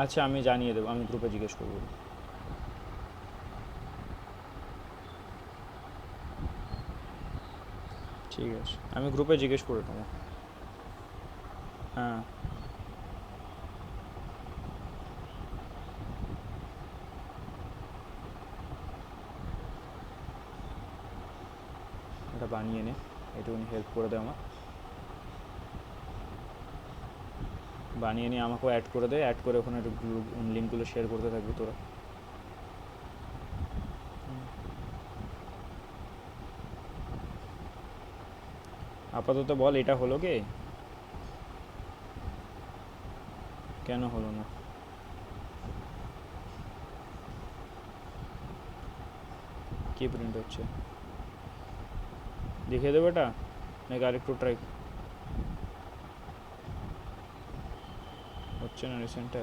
আচ্ছা আমি জানিয়ে দেবো, আমি গ্রুপে জিজ্ঞেস করবো। ঠিক আছে, আমি গ্রুপে জিজ্ঞেস করে নেবো। হ্যাঁ এটা বানিয়ে নে, একটুখানি হেল্প করে দে আমার, বানিয়ে নিয়ে আমাকেও অ্যাড করে দে, অ্যাড করে ওখানে একটু লিঙ্কগুলো শেয়ার করতে থাকবি তোরা। আপাতত বল এটা হলো কি, কেন হলো না? কি প্রিন্ট হচ্ছে দেখিয়ে দেবো এটা, নাকি আরেকটু ট্রাই? হচ্ছে না রিসেন্টটা,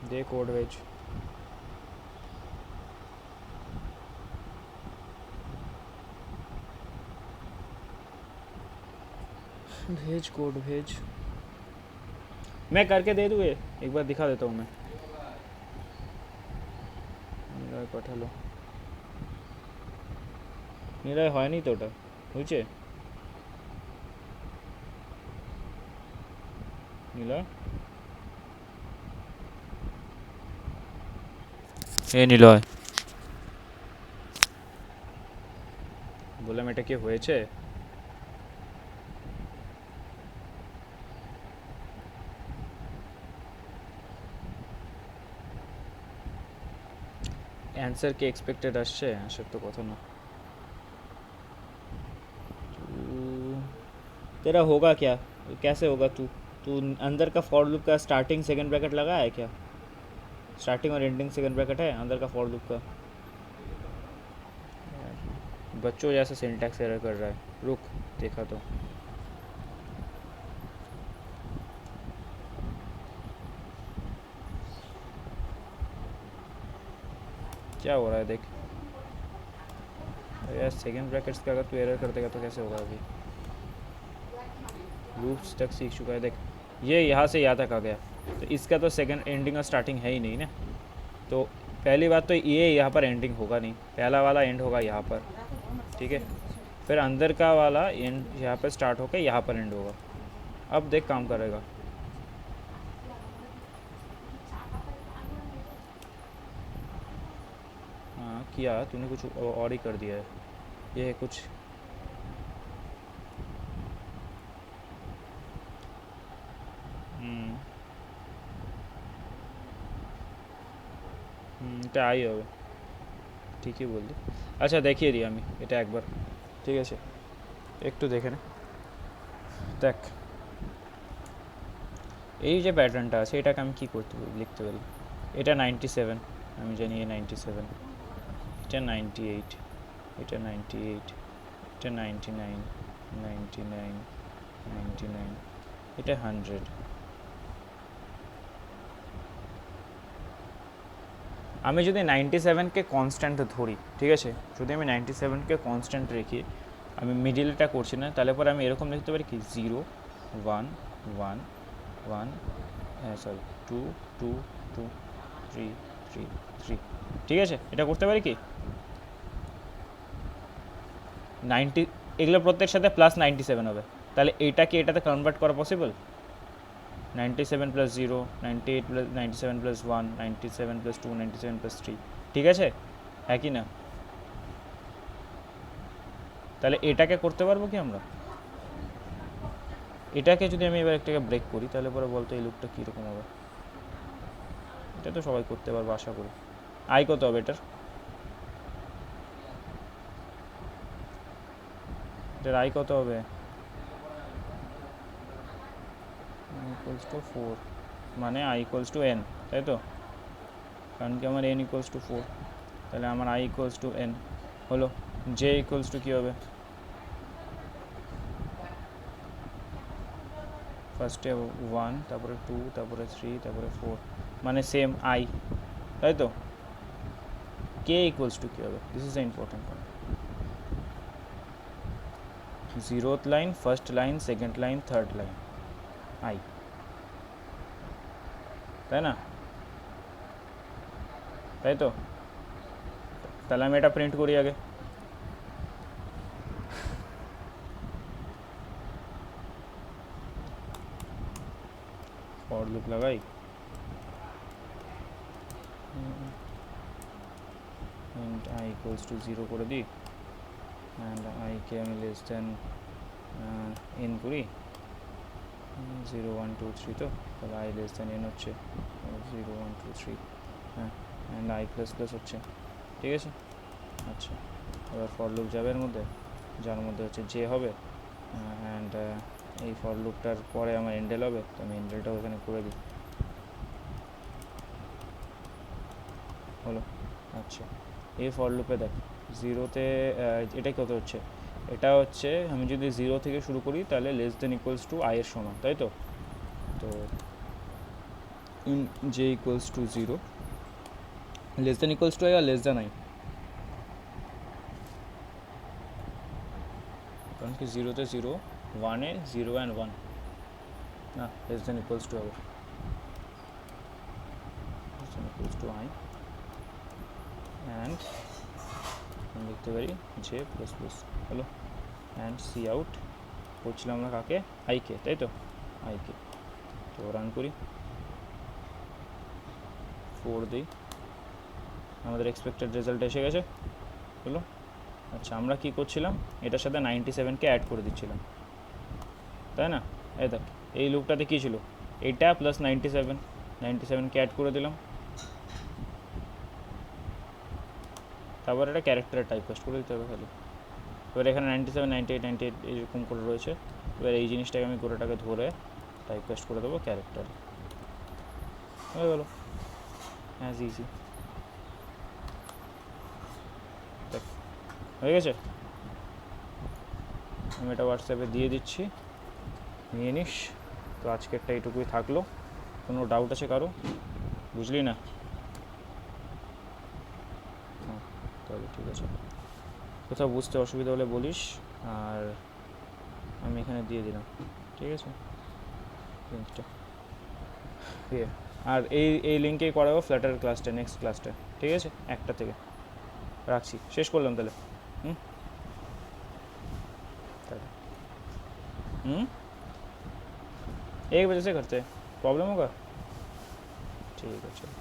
দে কোড ভেজ। भेज कोड भेज, मैं करके दे दूँ ये, एक बार दिखा देता हूँ मैं। নিলয় পাঠালো, নিলয় হয়নি তো ওটা, হয়েছে নিলয়? এ নিলয়, বললাম এটা কি হয়েছে? आंसर के एक्सपेक्टेड আসছে আসার তো কথা না तेरा होगा क्या कैसे होगा तू तू अंदर का फॉर लूप का स्टार्टिंग सेकंड ब्रैकेट लगा है क्या स्टार्टिंग और एंडिंग सेकंड ब्रैकेट है अंदर का फॉर लूप का बच्चों जैसा सिंटैक्स एरर कर रहा है रुक देखा तो क्या हो रहा है देख यार सेकंड ब्रैकेट्स का अगर तू एरर कर देगा तो कैसे होगा अभी लूप्स तक सीख चुका है देख ये यहाँ से यहाँ तक आ गया तो इसका तो सेकंड एंडिंग और स्टार्टिंग है ही नहीं ना तो पहली बात तो ये यहाँ पर एंडिंग होगा नहीं पहला वाला एंड होगा यहाँ पर ठीक है फिर अंदर का वाला एंड यहाँ पर स्टार्ट होकर यहाँ पर एंड होगा अब देख काम करेगा हाँ किया तूने कुछ और ही कर दिया है ये कुछ এটা আই হবে ঠিকই বললি আচ্ছা দেখিয়ে দিই আমি এটা একবার ঠিক আছে একটু দেখে নে দেখ এই যে প্যাটার্নটা আছে এটাকে আমি কী করতে লিখতে পারি এটা 97 আমি জানি এই 97 এটা 98 এটা 98 এটা 99 99 99 এটা 100 আমি যদি 97 কে কনস্ট্যান্ট ধরি ঠিক আছে যদি আমি 97 কে কনস্ট্যান্ট রেখে আমি মিডলটা করছি না তাহলে পরে আমি এরকম লিখতে পারি কি 0 1 1 1 সরি 2 2 2 3 3 3 ঠিক আছে এটা করতে পারি কি 90 এগুলো প্রত্যেক সাথে প্লাস 97 হবে তাহলে এইটা কি এটাতে কনভার্ট করা possible 97 plus 0 98 plus 97 plus 1 97 plus 2 97 plus 3 ঠিক আছে একই না তাহলে এটাকে করতে পারবো কি আমরা এটাকে যদি আমি এবার একটাকে ব্রেক করি তাহলে পরে বলতো এই লুপটা কীরকম হবে এটা তো সবাই করতে পারবো আশা করি আই কত হবে এটার এটার আই কত হবে ইকুয়ালস টু 4 মানে আই ইকুয়ালস টু এন তাই তো কারণ কি আমার এন ইকুয়ালস টু 4 তাহলে আমার আই ইকুয়ালস টু এন হলো জে ইকুয়ালস টু কী হবে ফার্স্টে 1 তারপরে 2 তারপরে 3 তারপরে 4 মানে সেম আই তাই তো কে ইকুয়ালস টু কী হবে this is the important point zeroth line first line second line third line I তাই না তাই তো তাহলে আমি এটা প্রিন্ট করি আগে ফর লুপ লাগাই and I equals to 0 করে দিই and I কে আমি লেস দেন n করি 0 1 2 3 তো তাহলে I লেস দেন n হচ্ছে 0 1 2 3 হ্যাঁ অ্যান্ড I প্লাস প্লাস হচ্ছে ঠিক আছে আচ্ছা এবার ফর লুপ যাবে এর মধ্যে যার মধ্যে হচ্ছে যে হবে অ্যান্ড এই ফর লুপটার পরে আমার এন্ডেল হবে তো আমি এন্ডেলটাও এখানে করে দিই হলো আচ্ছা এই ফর লুপে দেখ জিরোতে এটা কত হচ্ছে এটা হচ্ছে আমি যদি 0 থেকে শুরু করি তাহলে less than equals to I এর সমান তাই তো তো int J equals to 0 less than equals to I আর লেস দেন আই কারণ কি 0তে 0 1 এ 0 অ্যান্ড 1 না লেস দেন ইকুয়ালস টু হবে less than equals to I and লিখতে পারি জে প্লাস প্লাস হলো অ্যান্ড সি আউট করছিলাম আমরা কাকে আইকে তাই তো আইকে তো রান করি 4 দিই আমাদের এক্সপেক্টেড রেজাল্ট এসে গেছে হলো আচ্ছা আমরা কী করছিলাম এটার সাথে 97কে অ্যাড করে দিচ্ছিলাম তাই না এই দেখ এই লুপটাতে কী ছিল এটা প্লাস 97কে অ্যাড করে দিলাম তারপর একটা ক্যারেক্টারের টাইপ কাস্ট করে দিতে হবে খালি। এবার এখানে 97, 98, 98 এরকম করে রয়েছে। এবার এই জিনিসটাকে আমি গোটাটাকে ধরে টাইপ কাস্ট করে দেবো ক্যারেক্টার, হয়ে গেলো, অ্যাজ ইজি। দেখ হয়ে গেছে। আমি এটা হোয়াটসঅ্যাপে দিয়ে দিচ্ছি, নিয়ে নিস। তো আজকেরটা এইটুকুই থাকলো। কোনো ডাউট আছে কারো? বুঝলি না? হ্যাঁ, তাহলে ঠিক আছে। কোথাও বুঝতে অসুবিধা হলে বলিস, আর আমি এখানে দিয়ে দিলাম, ঠিক আছে লিঙ্কটা। আর এই লিঙ্কেই করাবো ফ্ল্যাটারের ক্লাসটা, নেক্সট ক্লাসটা, ঠিক আছে? 1টা থেকে। রাখছি, শেষ করলাম তাহলে। হুম ताहले 1 बजे से करते हैं, प्रॉब्लम होगा? ठीक है चलो।